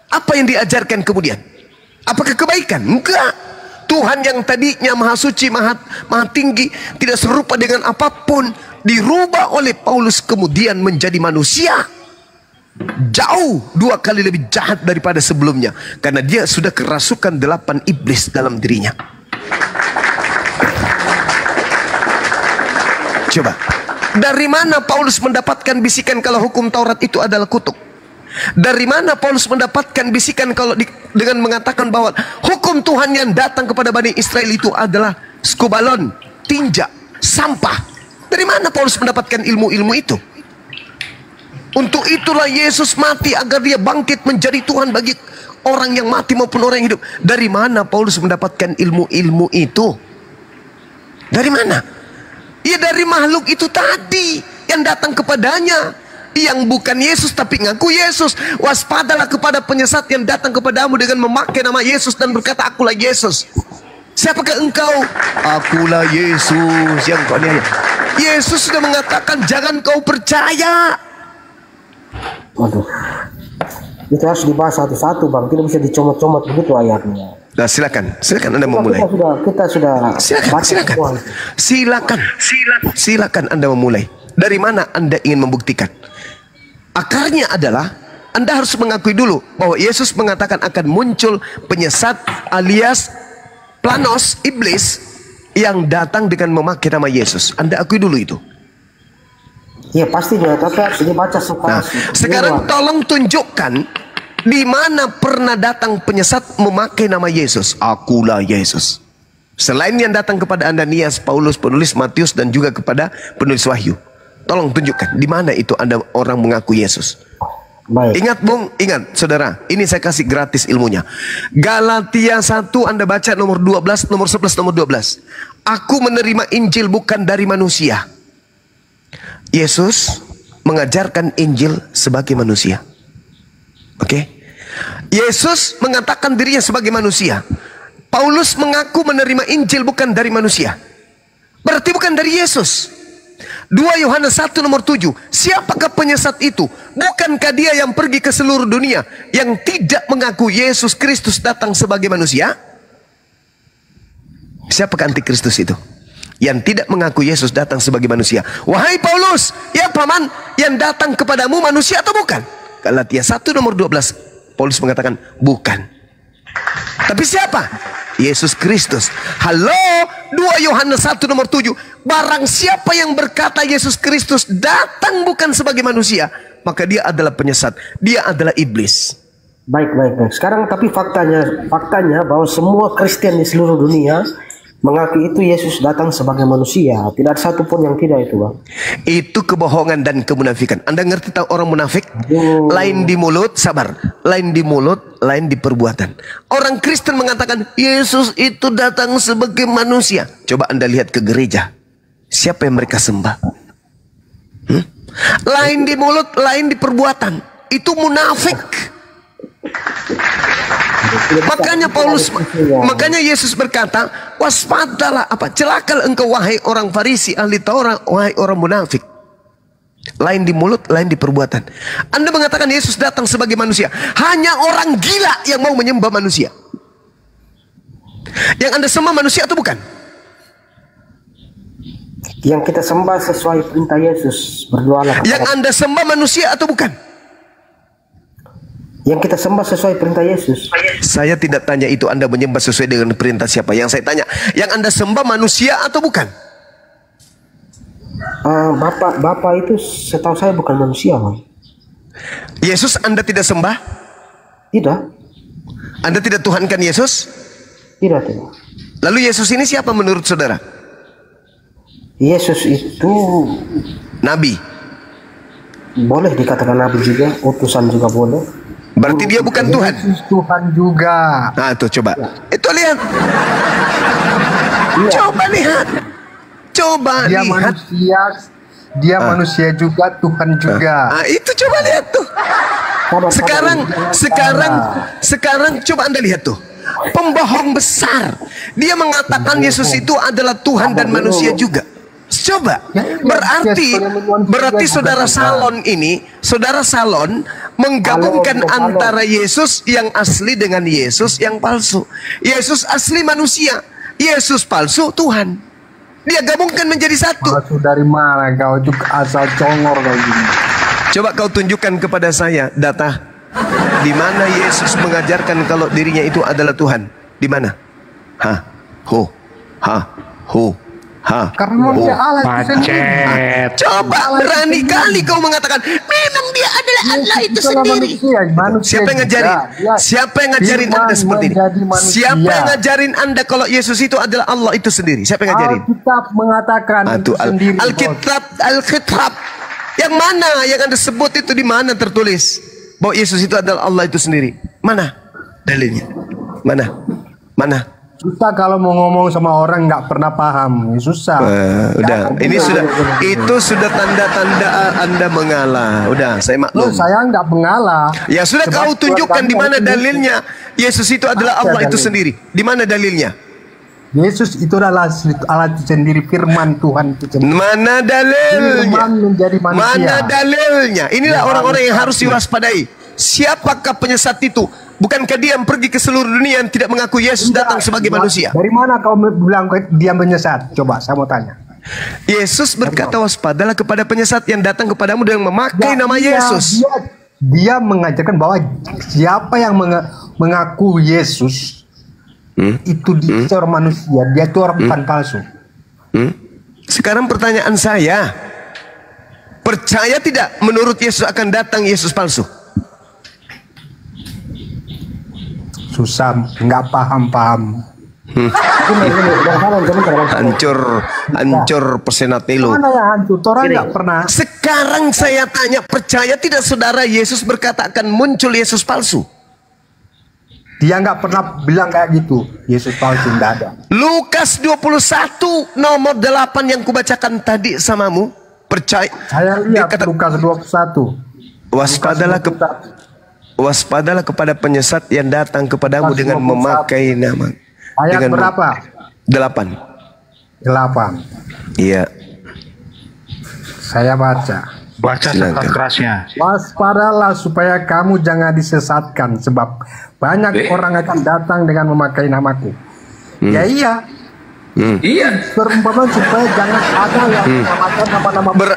apa yang diajarkan kemudian? Apakah kebaikan? Enggak. Tuhan yang tadinya maha suci, maha tinggi, tidak serupa dengan apapun, dirubah oleh Paulus kemudian menjadi manusia. Jauh 2 kali lebih jahat daripada sebelumnya. Karena dia sudah kerasukan 8 iblis dalam dirinya. Coba. Dari mana Paulus mendapatkan bisikan kalau hukum Taurat itu adalah kutuk? Dari mana Paulus mendapatkan bisikan kalau dengan mengatakan bahwa hukum Tuhan yang datang kepada Bani Israel itu adalah skubalon, tinja, sampah? Dari mana Paulus mendapatkan ilmu-ilmu itu? Untuk itulah Yesus mati agar dia bangkit menjadi Tuhan bagi orang yang mati maupun orang yang hidup. Dari mana Paulus mendapatkan ilmu-ilmu itu? Dari mana? Ya dari makhluk itu tadi yang datang kepadanya, yang bukan Yesus tapi ngaku Yesus. Waspadalah kepada penyesat yang datang kepadamu dengan memakai nama Yesus dan berkata, akulah Yesus. Siapakah engkau? Akulah Yesus yang kau niaya. Yesus sudah mengatakan jangan kau percaya. Waduh, itu harus dibahas satu-satu, Bang. Tidak bisa dicomot-comot begitu ayatnya. Nah, silakan Anda memulai. Kita sudah silakan Anda memulai. Dari mana Anda ingin membuktikan? Akarnya adalah Anda harus mengakui dulu bahwa Yesus mengatakan akan muncul penyesat alias planos, iblis yang datang dengan memakai nama Yesus. Anda akui dulu itu. Ya pastinya, tapi harus dibaca supaya. Nah, sekarang tolong tunjukkan di mana pernah datang penyesat memakai nama Yesus. Akulah Yesus. Selain yang datang kepada Ananias, Paulus, penulis Matius, dan juga kepada penulis Wahyu. Tolong tunjukkan di mana itu Anda orang mengaku Yesus. Baik. Ingat Bung, ingat saudara, ini saya kasih gratis ilmunya. Galatia 1 Anda baca nomor 12, nomor 11, nomor 12. Aku menerima Injil bukan dari manusia. Yesus mengajarkan Injil sebagai manusia. Oke, Yesus mengatakan dirinya sebagai manusia. Paulus mengaku menerima Injil bukan dari manusia. Berarti bukan dari Yesus. 2 Yohanes 1 nomor 7. Siapakah penyesat itu? Bukankah dia yang pergi ke seluruh dunia yang tidak mengaku Yesus Kristus datang sebagai manusia? Siapakah antikristus itu? Yang tidak mengaku Yesus datang sebagai manusia. Wahai Paulus, ya paman, yang datang kepadamu manusia atau bukan? Galatia 1 nomor 12. Paulus mengatakan bukan. Tapi siapa? Yesus Kristus. Halo, 2 Yohanes 1 nomor 7. Barang siapa yang berkata Yesus Kristus datang bukan sebagai manusia, maka dia adalah penyesat. Dia adalah iblis. Baik. Sekarang tapi faktanya bahwa semua Kristen di seluruh dunia mengaku itu Yesus datang sebagai manusia. Tidak ada satupun yang tidak itu, Bang. Itu kebohongan dan kemunafikan. Anda ngerti tahu orang munafik? Lain di mulut, sabar. Lain di mulut, lain di perbuatan. Orang Kristen mengatakan Yesus itu datang sebagai manusia. Coba Anda lihat ke gereja. Siapa yang mereka sembah? Lain di mulut, lain di perbuatan. Itu munafik. Makanya Yesus berkata, waspadalah, celakalah engkau wahai orang Farisi, ahli Taurat, wahai orang munafik. Lain di mulut, lain di perbuatan. Anda mengatakan Yesus datang sebagai manusia. Hanya orang gila yang mau menyembah manusia. Yang Anda sembah manusia atau bukan? Yang kita sembah sesuai perintah Yesus, berdoalah. Yang Anda sembah manusia atau bukan? Yang kita sembah sesuai perintah Yesus. Saya tidak tanya itu Anda menyembah sesuai dengan perintah siapa. Yang saya tanya, yang Anda sembah manusia atau bukan? Bapak itu setahu saya bukan manusia, Bang. Yesus Anda tidak sembah? Tidak. Anda tidak tuhankan Yesus? Tidak. Lalu Yesus ini siapa menurut saudara? Yesus itu nabi. Boleh dikatakan nabi juga, utusan juga boleh. Berarti dia bukan Tuhan. Yesus Tuhan juga. Nah, tuh coba. Itu lihat. Coba lihat. Dia manusia. Dia manusia juga, Tuhan juga. Itu coba lihat tuh. Sekarang coba Anda lihat tuh. Pembohong besar. Dia mengatakan Yesus itu adalah Tuhan dan manusia juga. Coba, berarti saudara Salon menggabungkan antara Yesus yang asli dengan Yesus yang palsu. Yesus asli manusia, Yesus palsu Tuhan. Dia gabungkan menjadi satu. Palsu dari mana kau itu, asal congor kau gini. Coba kau tunjukkan kepada saya data di mana Yesus mengajarkan kalau dirinya itu adalah Tuhan. Di mana? Karena dia Allah itu sendiri. Coba berani kali kau mengatakan memang dia adalah Allah itu sendiri. Siapa yang ngajarin? Siapa yang ngajarin Anda seperti ini? Siapa yang ngajarin Anda kalau Yesus itu adalah Allah itu sendiri? Siapa yang ngajarin? Alkitab mengatakan itu sendiri. Alkitab. Yang mana yang Anda sebut itu di mana tertulis bahwa Yesus itu adalah Allah itu sendiri? Mana dalilnya? Mana? Susah kalau mau ngomong sama orang nggak pernah paham, susah. Udah, itu sudah tanda-tanda Anda mengalah. Udah, saya maklum. Saya nggak mengalah. Ya sudah, kau tunjukkan di mana dalilnya Yesus itu adalah Allah itu sendiri. Di mana dalilnya? Yesus itu adalah Allah itu sendiri, firman Tuhan itu sendiri. Mana dalilnya? Menjadi manusia. Mana dalilnya? Inilah orang-orang yang harus diwaspadai. Siapakah penyesat itu? Bukankah dia yang pergi ke seluruh dunia yang tidak mengaku Yesus datang sebagai manusia? Dari mana kau bilang dia menyesat? Coba saya mau tanya. Yesus berkata, waspadalah kepada penyesat yang datang kepadamu dengan memakai nama Yesus. Dia mengajarkan bahwa siapa yang mengaku Yesus itu seorang manusia, dia itu orang bukan palsu. Sekarang pertanyaan saya, percaya tidak menurut Yesus akan datang Yesus palsu? Susah, nggak paham. Hancur pesenate lo. Mana yang hancur? Orang nggak pernah. Sekarang saya tanya, percaya tidak saudara Yesus berkata akan muncul Yesus palsu? Dia nggak pernah bilang kayak gitu. Yesus palsu nggak ada. Lukas 21 nomor 8 yang kubacakan tadi samamu, percaya? Saya lihat Lukas 21. Waspadalah kepada penyesat yang datang kepadamu dengan memakai nama. Ayat berapa? 8. Iya. Saya baca. Baca kerasnya. Waspadalah supaya kamu jangan disesatkan, sebab banyak orang akan datang dengan memakai namaku. Ya iya. Perumpamaan supaya jangan ada yang menamakan nama-nama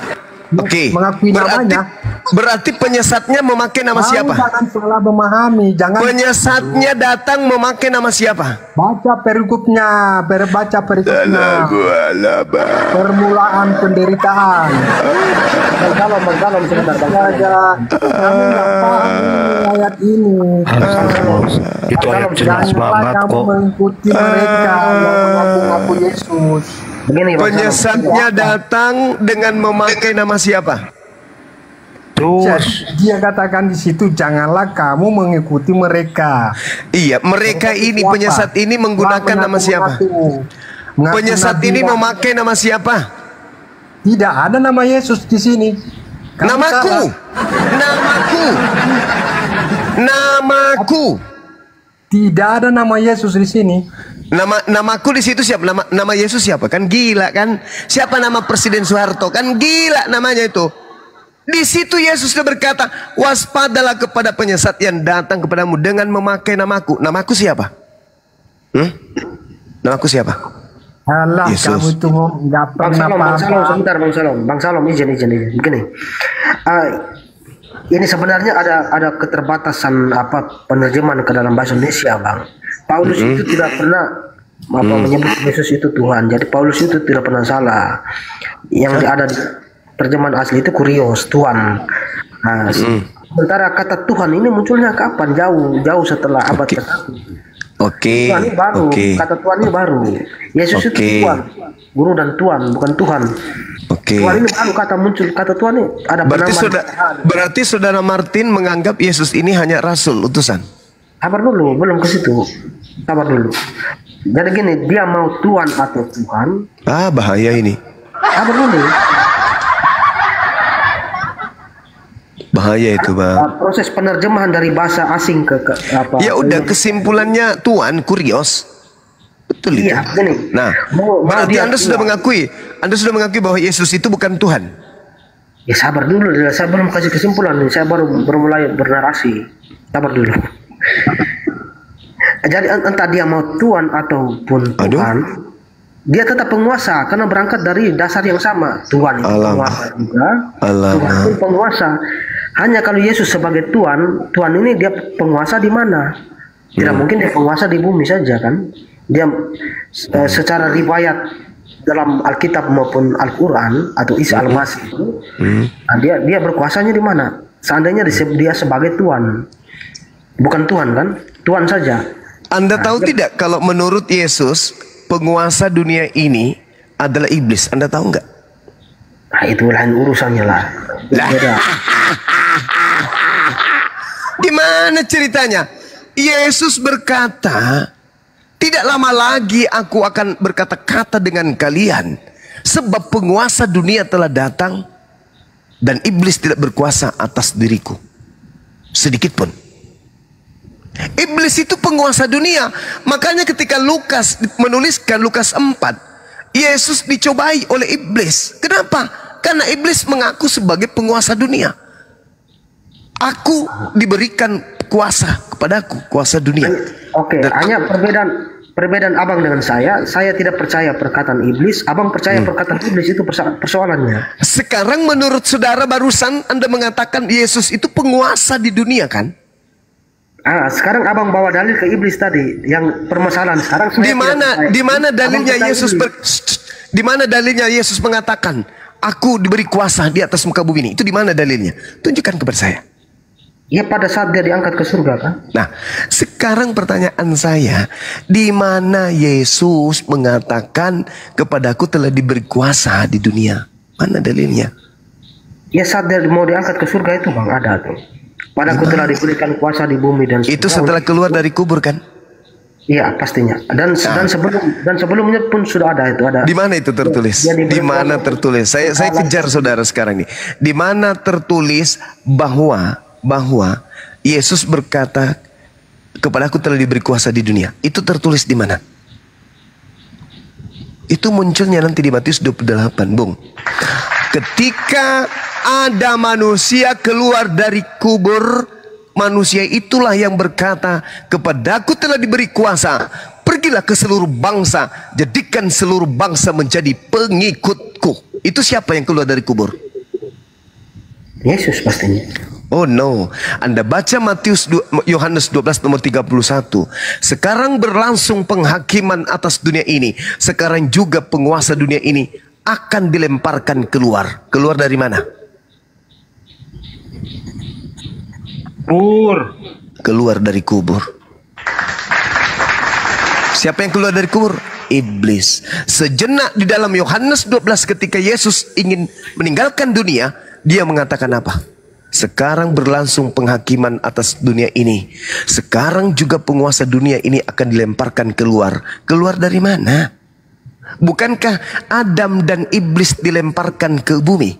mengakui namanya. Berarti penyesatnya memakai nama siapa? Jangan salah memahami. Penyesatnya datang memakai nama siapa? Baca perikopnya. Permulaan penderitaan. Bang sebentar. Kami nggak paham ayat ini. Itu ayat jelas banget kok. Kamu mengikuti mereka yang mengaku Yesus. Penyesatnya datang dengan memakai nama siapa? Terus dia katakan di situ, janganlah kamu mengikuti mereka. Iya, mereka ini penyesat ini menggunakan nama siapa? Penyesat ini memakai nama siapa? Tidak ada nama Yesus di sini. Namaku. Tidak ada nama Yesus di sini. Namaku di situ siapa? Nama Yesus siapa? Kan gila kan? Siapa nama Presiden Soeharto? Kan gila namanya itu. Di situ Yesus sudah berkata, waspadalah kepada penyesat yang datang kepadamu dengan memakai namaku. Namaku siapa? Namaku siapa? Allah, kamu itu nggak pernah paham. Bang Salom, izin. Begini, ini sebenarnya ada keterbatasan penerjemahan ke dalam bahasa Indonesia, Bang. Paulus itu tidak pernah menyebut Yesus itu Tuhan. Jadi Paulus itu tidak pernah salah. Yang ada di terjemahan asli itu kurios, Tuhan. Nah, sementara kata Tuhan ini munculnya kapan? Jauh setelah abad ke-1. Tuhan ini baru. Kata Tuhan ini baru. Yesus itu Tuhan, Guru dan Tuhan, bukan Tuhan. Tuhan ini baru kata muncul. Kata Tuhan ini ada berarti saudara Martin menganggap Yesus ini hanya rasul, utusan. Sabar dulu, belum ke situ. Sabar dulu. Jadi gini, dia mau Tuhan atau Tuhan. Bahaya ini. Sabar dulu. Bahaya itu, Bang. Proses penerjemahan dari bahasa asing ke apa? Ya udah, kesimpulannya Tuhan kurios. Betul itu. Iya, gini. Nah, berarti Anda sudah mengakui bahwa Yesus itu bukan Tuhan. Ya sabar dulu, saya belum kasih kesimpulan. Saya baru mulai bernarasi. Sabar dulu. Jadi entah dia mau Tuhan ataupun Tuhan, dia tetap penguasa karena berangkat dari dasar yang sama. Tuhan itu penguasa juga. Tuhan itu penguasa. Hanya kalau Yesus sebagai Tuhan ini dia penguasa di mana? Tidak mungkin dia penguasa di bumi saja kan? Dia secara riwayat dalam Alkitab maupun Al-Quran atau Isa Al-Masih itu, nah, dia berkuasanya di mana? Seandainya dia sebagai Tuhan, bukan Tuhan kan? Tuhan saja. Anda tahu tidak kalau menurut Yesus penguasa dunia ini adalah iblis? Anda tahu nggak? Nah, itu lain urusannya lah. Gimana ceritanya? Yesus berkata, tidak lama lagi aku akan berkata-kata dengan kalian, sebab penguasa dunia telah datang dan iblis tidak berkuasa atas diriku sedikit pun. Iblis itu penguasa dunia. Makanya ketika Lukas menuliskan Lukas 4, Yesus dicobai oleh iblis. Kenapa? Karena iblis mengaku sebagai penguasa dunia. Aku diberikan kuasa kepadaku, kuasa dunia. Oke, hanya perbedaan abang dengan saya tidak percaya perkataan iblis, abang percaya perkataan iblis, itu persoalannya. Sekarang menurut saudara barusan Anda mengatakan Yesus itu penguasa di dunia kan? Sekarang abang bawa dalil ke iblis tadi, yang permasalahan sekarang di mana dalilnya Yesus di mana dalilnya Yesus mengatakan aku diberi kuasa di atas muka bumi ini? Itu di mana dalilnya? Tunjukkan kepada saya. Ya pada saat dia diangkat ke surga kan? Nah, sekarang pertanyaan saya, di mana Yesus mengatakan kepadaku telah diberi kuasa di dunia? Mana dalilnya? Ya saat dia mau diangkat ke surga itu bang, ada tuh. Padaku telah diberikan kuasa di bumi dan itu setelah keluar dari kubur kan? Iya pastinya. Dan sebelumnya pun sudah ada itu. Ada. Di mana itu tertulis? Di mana tertulis? Saya kejar saudara sekarang nih. Di mana tertulis bahwa Yesus berkata kepadaku telah diberi kuasa di dunia? Itu tertulis di mana? Itu munculnya nanti di Matius 28, Bung. Ketika ada manusia keluar dari kubur, manusia itulah yang berkata, kepadaku telah diberi kuasa, pergilah ke seluruh bangsa, jadikan seluruh bangsa menjadi pengikutku. Itu siapa yang keluar dari kubur? Yesus pastinya. Oh no, Anda baca Yohanes 12 nomor 31. Sekarang berlangsung penghakiman atas dunia ini. Sekarang juga penguasa dunia ini akan dilemparkan keluar. Keluar dari mana? Keluar dari kubur. Siapa yang keluar dari kubur? Iblis. Sejenak di dalam Yohanes 12 ketika Yesus ingin meninggalkan dunia, dia mengatakan apa? Sekarang berlangsung penghakiman atas dunia ini. Sekarang juga penguasa dunia ini akan dilemparkan keluar. Keluar dari mana? Bukankah Adam dan iblis dilemparkan ke bumi?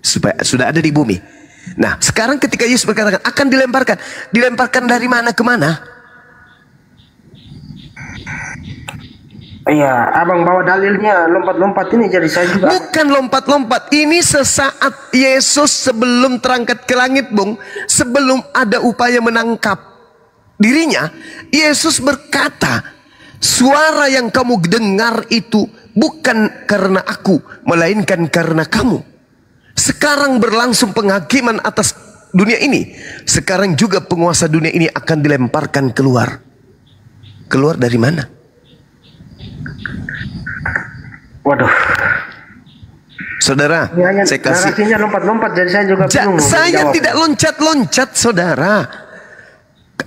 Sudah ada di bumi. Nah, sekarang ketika Yesus berkata akan dilemparkan dari mana ke mana? Iya, abang bawa dalilnya lompat-lompat ini, jadi saya juga. Bukan lompat-lompat. Ini sesaat Yesus sebelum terangkat ke langit, Bung. Sebelum ada upaya menangkap dirinya, Yesus berkata, suara yang kamu dengar itu bukan karena aku, melainkan karena kamu. Sekarang berlangsung penghakiman atas dunia ini. Sekarang juga penguasa dunia ini akan dilemparkan keluar. Keluar dari mana? Waduh. Saudara, saya kasih. Narasinya lompat-lompat, jadi saya juga bingung. Saya tidak loncat-loncat, saudara.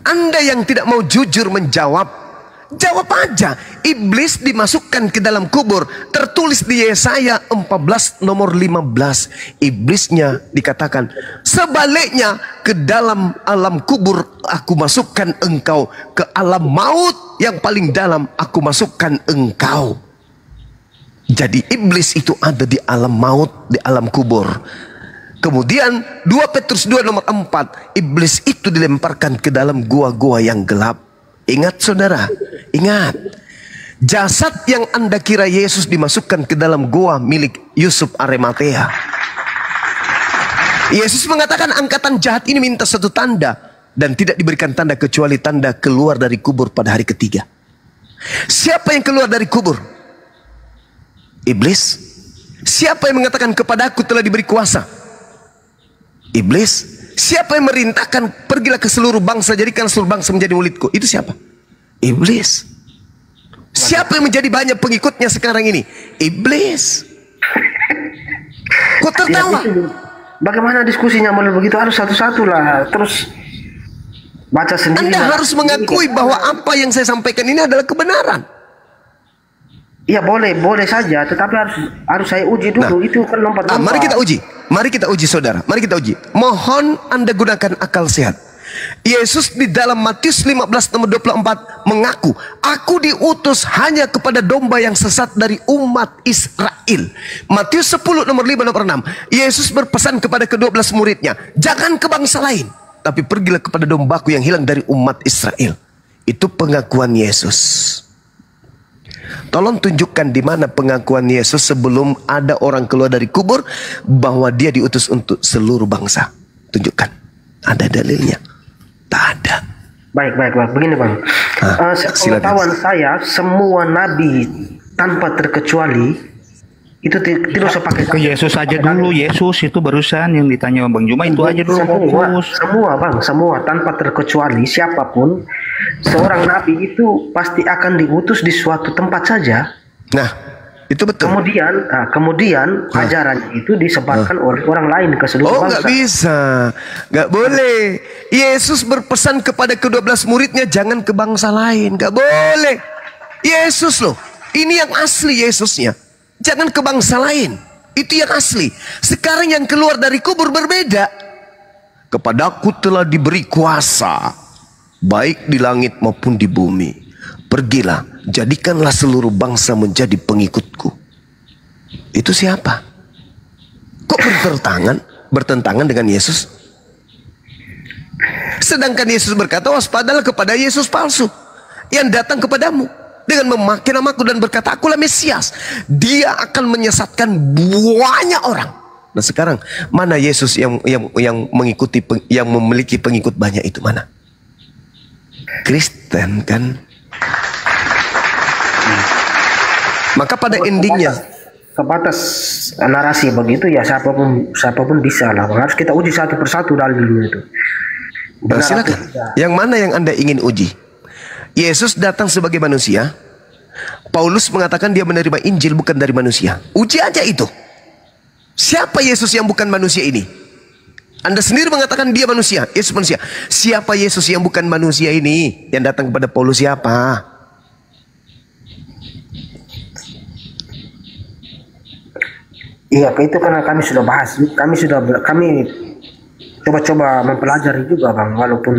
Anda yang tidak mau jujur menjawab, jawab aja. Iblis dimasukkan ke dalam kubur. Tertulis di Yesaya 14 nomor 15. Iblisnya dikatakan, sebaliknya ke dalam alam kubur aku masukkan engkau. Ke alam maut yang paling dalam aku masukkan engkau. Jadi iblis itu ada di alam maut, di alam kubur. Kemudian 2 Petrus 2 nomor 4. Iblis itu dilemparkan ke dalam gua-gua yang gelap. Ingat saudara, ingat. Jasad yang Anda kira Yesus dimasukkan ke dalam gua milik Yusuf Arimatea. Yesus mengatakan angkatan jahat ini minta satu tanda. Dan tidak diberikan tanda kecuali tanda keluar dari kubur pada hari ketiga. Siapa yang keluar dari kubur? Iblis. Siapa yang mengatakan kepadaku telah diberi kuasa? Iblis. Siapa yang merintahkan pergilah ke seluruh bangsa, jadikan seluruh bangsa menjadi muridku? Itu siapa? Iblis. siapa yang menjadi banyak pengikutnya sekarang ini? Iblis. Kok tertawa? Bagaimana diskusinya malah begitu? Harus satu-satu lah. Terus baca sendiri. Anda harus mengakui bahwa apa yang saya sampaikan ini adalah kebenaran. Iya boleh saja, tetapi harus saya uji dulu. Itu kan lompat-lompat. Mari kita uji saudara. Mari kita uji. Mohon Anda gunakan akal sehat. Yesus di dalam Matius 15 nomor 24 mengaku, aku diutus hanya kepada domba yang sesat dari umat Israel. Matius 10 nomor 5 nomor 6, Yesus berpesan kepada ke-12 muridnya, jangan ke bangsa lain, tapi pergilah kepada dombaku yang hilang dari umat Israel. Itu pengakuan Yesus. Tolong tunjukkan di mana pengakuan Yesus sebelum ada orang keluar dari kubur bahwa dia diutus untuk seluruh bangsa. Tunjukkan. Ada dalilnya? Tak ada. Baik. Begini Bang. Pengetahuan saya, semua nabi tanpa terkecuali itu tidak usah pakai. Ke Yesus aja dulu. Yesus itu barusan yang ditanya Bang Juma itu aja dulu. Semua tanpa terkecuali siapapun seorang nabi itu pasti akan diutus di suatu tempat saja. Nah, itu betul. Kemudian ajaran itu disebarkan oleh orang lain ke seluruh bangsa. Nggak bisa, nggak boleh. Yesus berpesan kepada ke-12 muridnya jangan ke bangsa lain, nggak boleh. Yesus loh, ini yang asli Yesusnya. Jangan ke bangsa lain, itu yang asli. Sekarang yang keluar dari kubur berbeda. Kepadaku telah diberi kuasa, baik di langit maupun di bumi. Pergilah, jadikanlah seluruh bangsa menjadi pengikutku. Itu siapa? Kok bertentangan dengan Yesus? Sedangkan Yesus berkata, waspadalah kepada Yesus palsu yang datang kepadamu dengan memakai namaku dan berkata, akulah Mesias. Dia akan menyesatkan banyak orang. Nah sekarang mana Yesus yang memiliki pengikut banyak itu mana? Kristen kan? Maka pada endingnya sebatas narasi begitu ya siapapun bisa lah. Harus kita uji satu persatu dalilnya itu. Silakan. Yang mana yang Anda ingin uji? Yesus datang sebagai manusia. Paulus mengatakan dia menerima Injil bukan dari manusia. Uji aja itu. Siapa Yesus yang bukan manusia ini? Anda sendiri mengatakan dia manusia, Yesus manusia. Siapa Yesus yang bukan manusia ini? Yang datang kepada Paulus siapa? Iya, itu karena kami sudah bahas. Kami coba-coba mempelajari juga Bang, walaupun.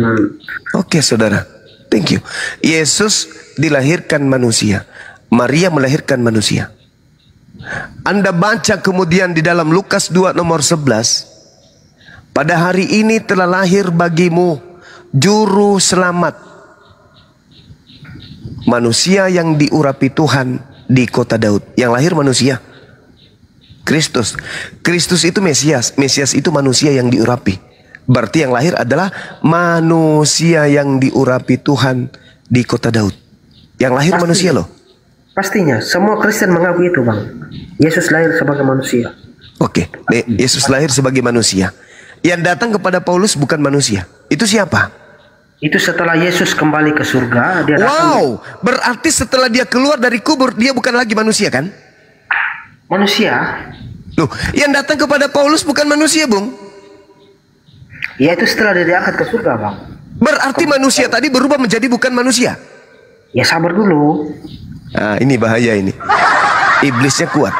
Oke saudara, thank you. Yesus dilahirkan manusia, Maria melahirkan manusia. Anda baca kemudian di dalam Lukas 2 nomor 11, pada hari ini telah lahir bagimu juru selamat, manusia yang diurapi Tuhan di kota Daud. Yang lahir manusia, Kristus. Kristus itu Mesias. Mesias itu manusia yang diurapi. Berarti yang lahir adalah manusia yang diurapi Tuhan di kota Daud. Yang lahir manusia loh. Pastinya, semua Kristen mengaku itu Bang. Yesus lahir sebagai manusia. Oke, Yesus lahir sebagai manusia. Yang datang kepada Paulus bukan manusia. Itu siapa? Itu setelah Yesus kembali ke surga. Dia berarti setelah dia keluar dari kubur, dia bukan lagi manusia kan? Manusia. Loh, yang datang kepada Paulus bukan manusia, Bung? Ya itu setelah dia diangkat ke surga, Bang. Berarti manusia tadi berubah menjadi bukan manusia? Ya sabar dulu. Ah, ini bahaya ini. Iblisnya kuat.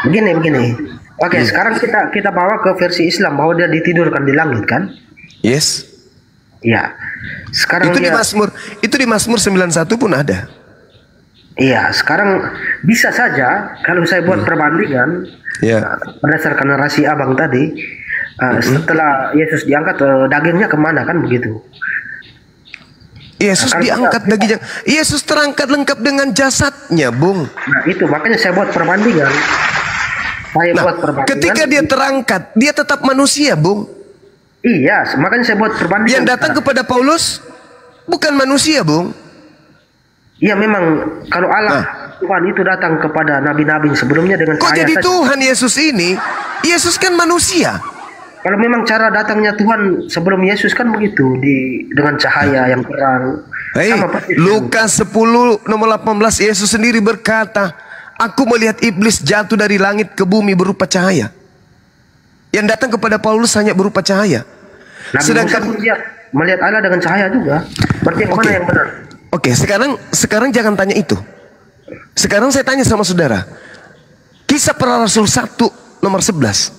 Begini. Oke, sekarang kita bawa ke versi Islam bahwa dia ditidurkan di langit kan? Yes. Ya. Sekarang itu di Mazmur 91 pun ada. Iya, sekarang bisa saja kalau saya buat perbandingan berdasarkan narasi Abang tadi, setelah Yesus diangkat dagingnya kemana kan begitu? Yesus diangkat dagingnya, Yesus terangkat lengkap dengan jasadnya, Bung. Nah itu makanya saya buat perbandingan. Ketika dia terangkat, dia tetap manusia, Bung. Iya, makanya saya buat perbandingan. Yang datang kepada Paulus bukan manusia, Bung. Iya memang kalau Allah Tuhan itu datang kepada nabi-nabi sebelumnya dengan cahaya. Kok jadi Tuhan Yesus ini? Yesus kan manusia. Kalau memang cara datangnya Tuhan sebelum Yesus kan begitu dengan cahaya yang terang. Hei, Lukas 10 nomor 18 Yesus sendiri berkata, aku melihat iblis jatuh dari langit ke bumi berupa cahaya. Yang datang kepada Paulus hanya berupa cahaya. Sedangkan melihat Allah dengan cahaya juga. Berarti yang mana yang benar? Oke, sekarang jangan tanya itu. Sekarang saya tanya sama saudara. Kisah Para Rasul 1 nomor 11.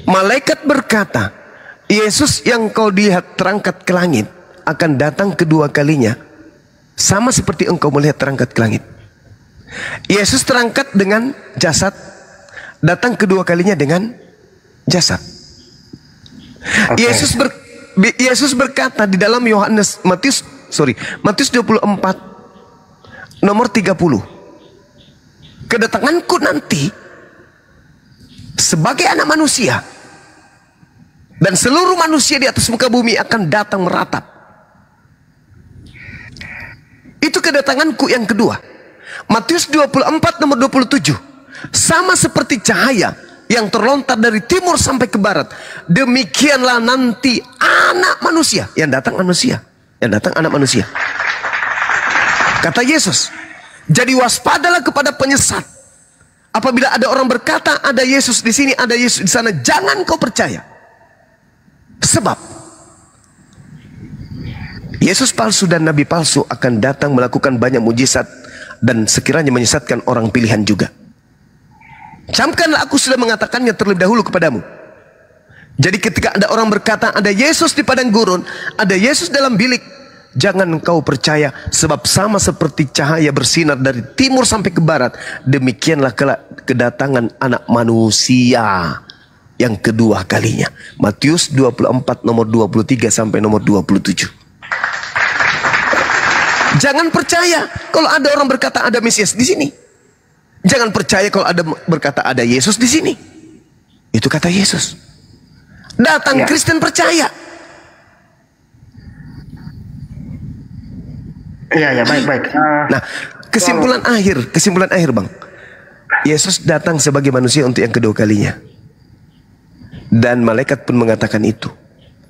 Malaikat berkata, Yesus yang kau lihat terangkat ke langit akan datang kedua kalinya, sama seperti engkau melihat terangkat ke langit. Yesus terangkat dengan jasad, datang kedua kalinya dengan jasad. Yesus berkata di dalam Matius 24 nomor 30, kedatanganku nanti sebagai anak manusia, dan seluruh manusia di atas muka bumi akan datang meratap. Itu kedatanganku yang kedua. Matius 24 nomor 27. Sama seperti cahaya yang terlontar dari timur sampai ke barat, demikianlah nanti anak manusia. Yang datang manusia. Yang datang anak manusia. Kata Yesus. Jadi waspadalah kepada penyesat. Apabila ada orang berkata ada Yesus di sini, ada Yesus di sana, jangan kau percaya. Sebab Yesus palsu dan nabi palsu akan datang melakukan banyak mujizat dan sekiranya menyesatkan orang pilihan juga. Camkanlah, aku sudah mengatakannya terlebih dahulu kepadamu. Jadi ketika ada orang berkata ada Yesus di padang gurun, ada Yesus dalam bilik, jangan kau percaya, sebab sama seperti cahaya bersinar dari timur sampai ke barat, demikianlah kedatangan anak manusia yang kedua kalinya. Matius 24 nomor 23 sampai nomor 27. Jangan percaya kalau ada orang berkata ada Mesias di sini. Jangan percaya kalau ada berkata ada Yesus di sini. Itu kata Yesus. Datang Kristen percaya. Ya, baik. Nah, kesimpulan akhir Bang. Yesus datang sebagai manusia untuk yang kedua kalinya. Dan malaikat pun mengatakan itu.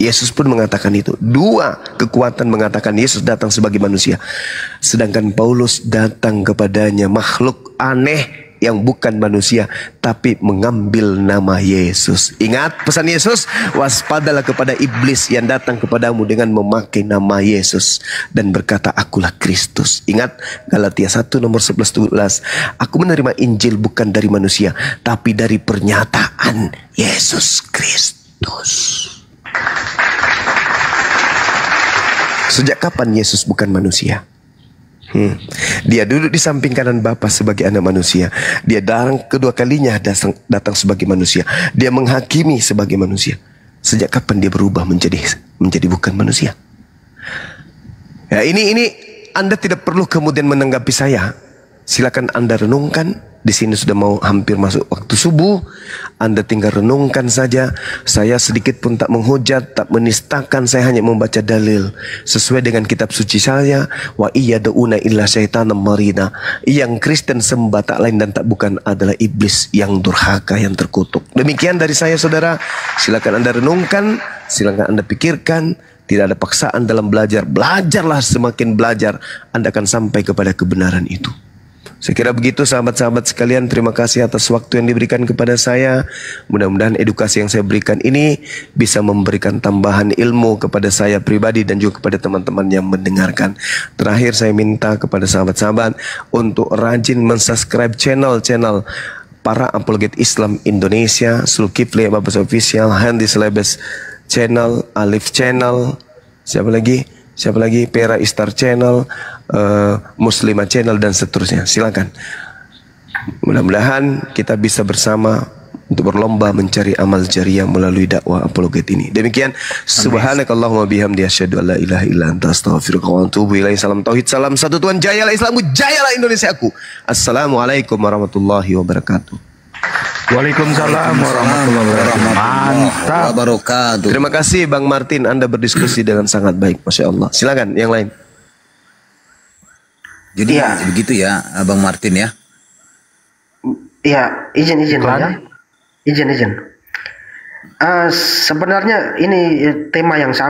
Yesus pun mengatakan itu. Dua kekuatan mengatakan Yesus datang sebagai manusia. Sedangkan Paulus datang kepadanya makhluk aneh yang bukan manusia, tapi mengambil nama Yesus. Ingat pesan Yesus, waspadalah kepada iblis yang datang kepadamu dengan memakai nama Yesus dan berkata akulah Kristus. Ingat Galatia 1 nomor 11-12. Aku menerima Injil bukan dari manusia, tapi dari pernyataan Yesus Kristus. Sejak kapan Yesus bukan manusia? Dia duduk di samping kanan Bapa sebagai anak manusia. Dia datang kedua kalinya datang sebagai manusia. Dia menghakimi sebagai manusia. Sejak kapan dia berubah menjadi bukan manusia? Ya, ini Anda tidak perlu kemudian menanggapi saya. Silakan Anda renungkan. Di sini sudah mau hampir masuk waktu subuh. Anda tinggal renungkan saja. Saya sedikit pun tak menghujat, tak menistakan. Saya hanya membaca dalil sesuai dengan kitab suci saya. Wa iyada'una illa syaitanan marina. Yang Kristen sembah tak lain dan tak bukan adalah iblis yang durhaka, yang terkutuk. Demikian dari saya, saudara. Silakan Anda renungkan, silakan Anda pikirkan. Tidak ada paksaan dalam belajar. Belajarlah, semakin belajar Anda akan sampai kepada kebenaran itu. Saya kira begitu sahabat-sahabat sekalian. Terima kasih atas waktu yang diberikan kepada saya. Mudah-mudahan edukasi yang saya berikan ini bisa memberikan tambahan ilmu kepada saya pribadi dan juga kepada teman-teman yang mendengarkan. Terakhir saya minta kepada sahabat-sahabat untuk rajin mensubscribe channel para apologet Islam Indonesia, Zulkifli Abbas Official, Handi Selebes Channel, Alif Channel, siapa lagi Pera Istar Channel, Muslimah Channel dan seterusnya. Silakan. Mudah-mudahan kita bisa bersama untuk berlomba mencari amal jariah melalui dakwah apologet ini. Demikian, subhanakallahumma bihamdi asyhadu an la ilaha illa anta astaghfiruka wa atubu ilaik. Salam tauhid, salam satu Tuhan, jayalah Islamku, jayalah Indonesiaku. Assalamualaikum warahmatullahi wabarakatuh. Waalaikumsalam warahmatullahi wabarakatuh. Terima kasih Bang Martin, Anda berdiskusi dengan sangat baik, Masya Allah. Silakan yang lain. Jadi begitu ya Bang Martin ya. Iya, izin ya. Izin. Sebenarnya ini tema yang sama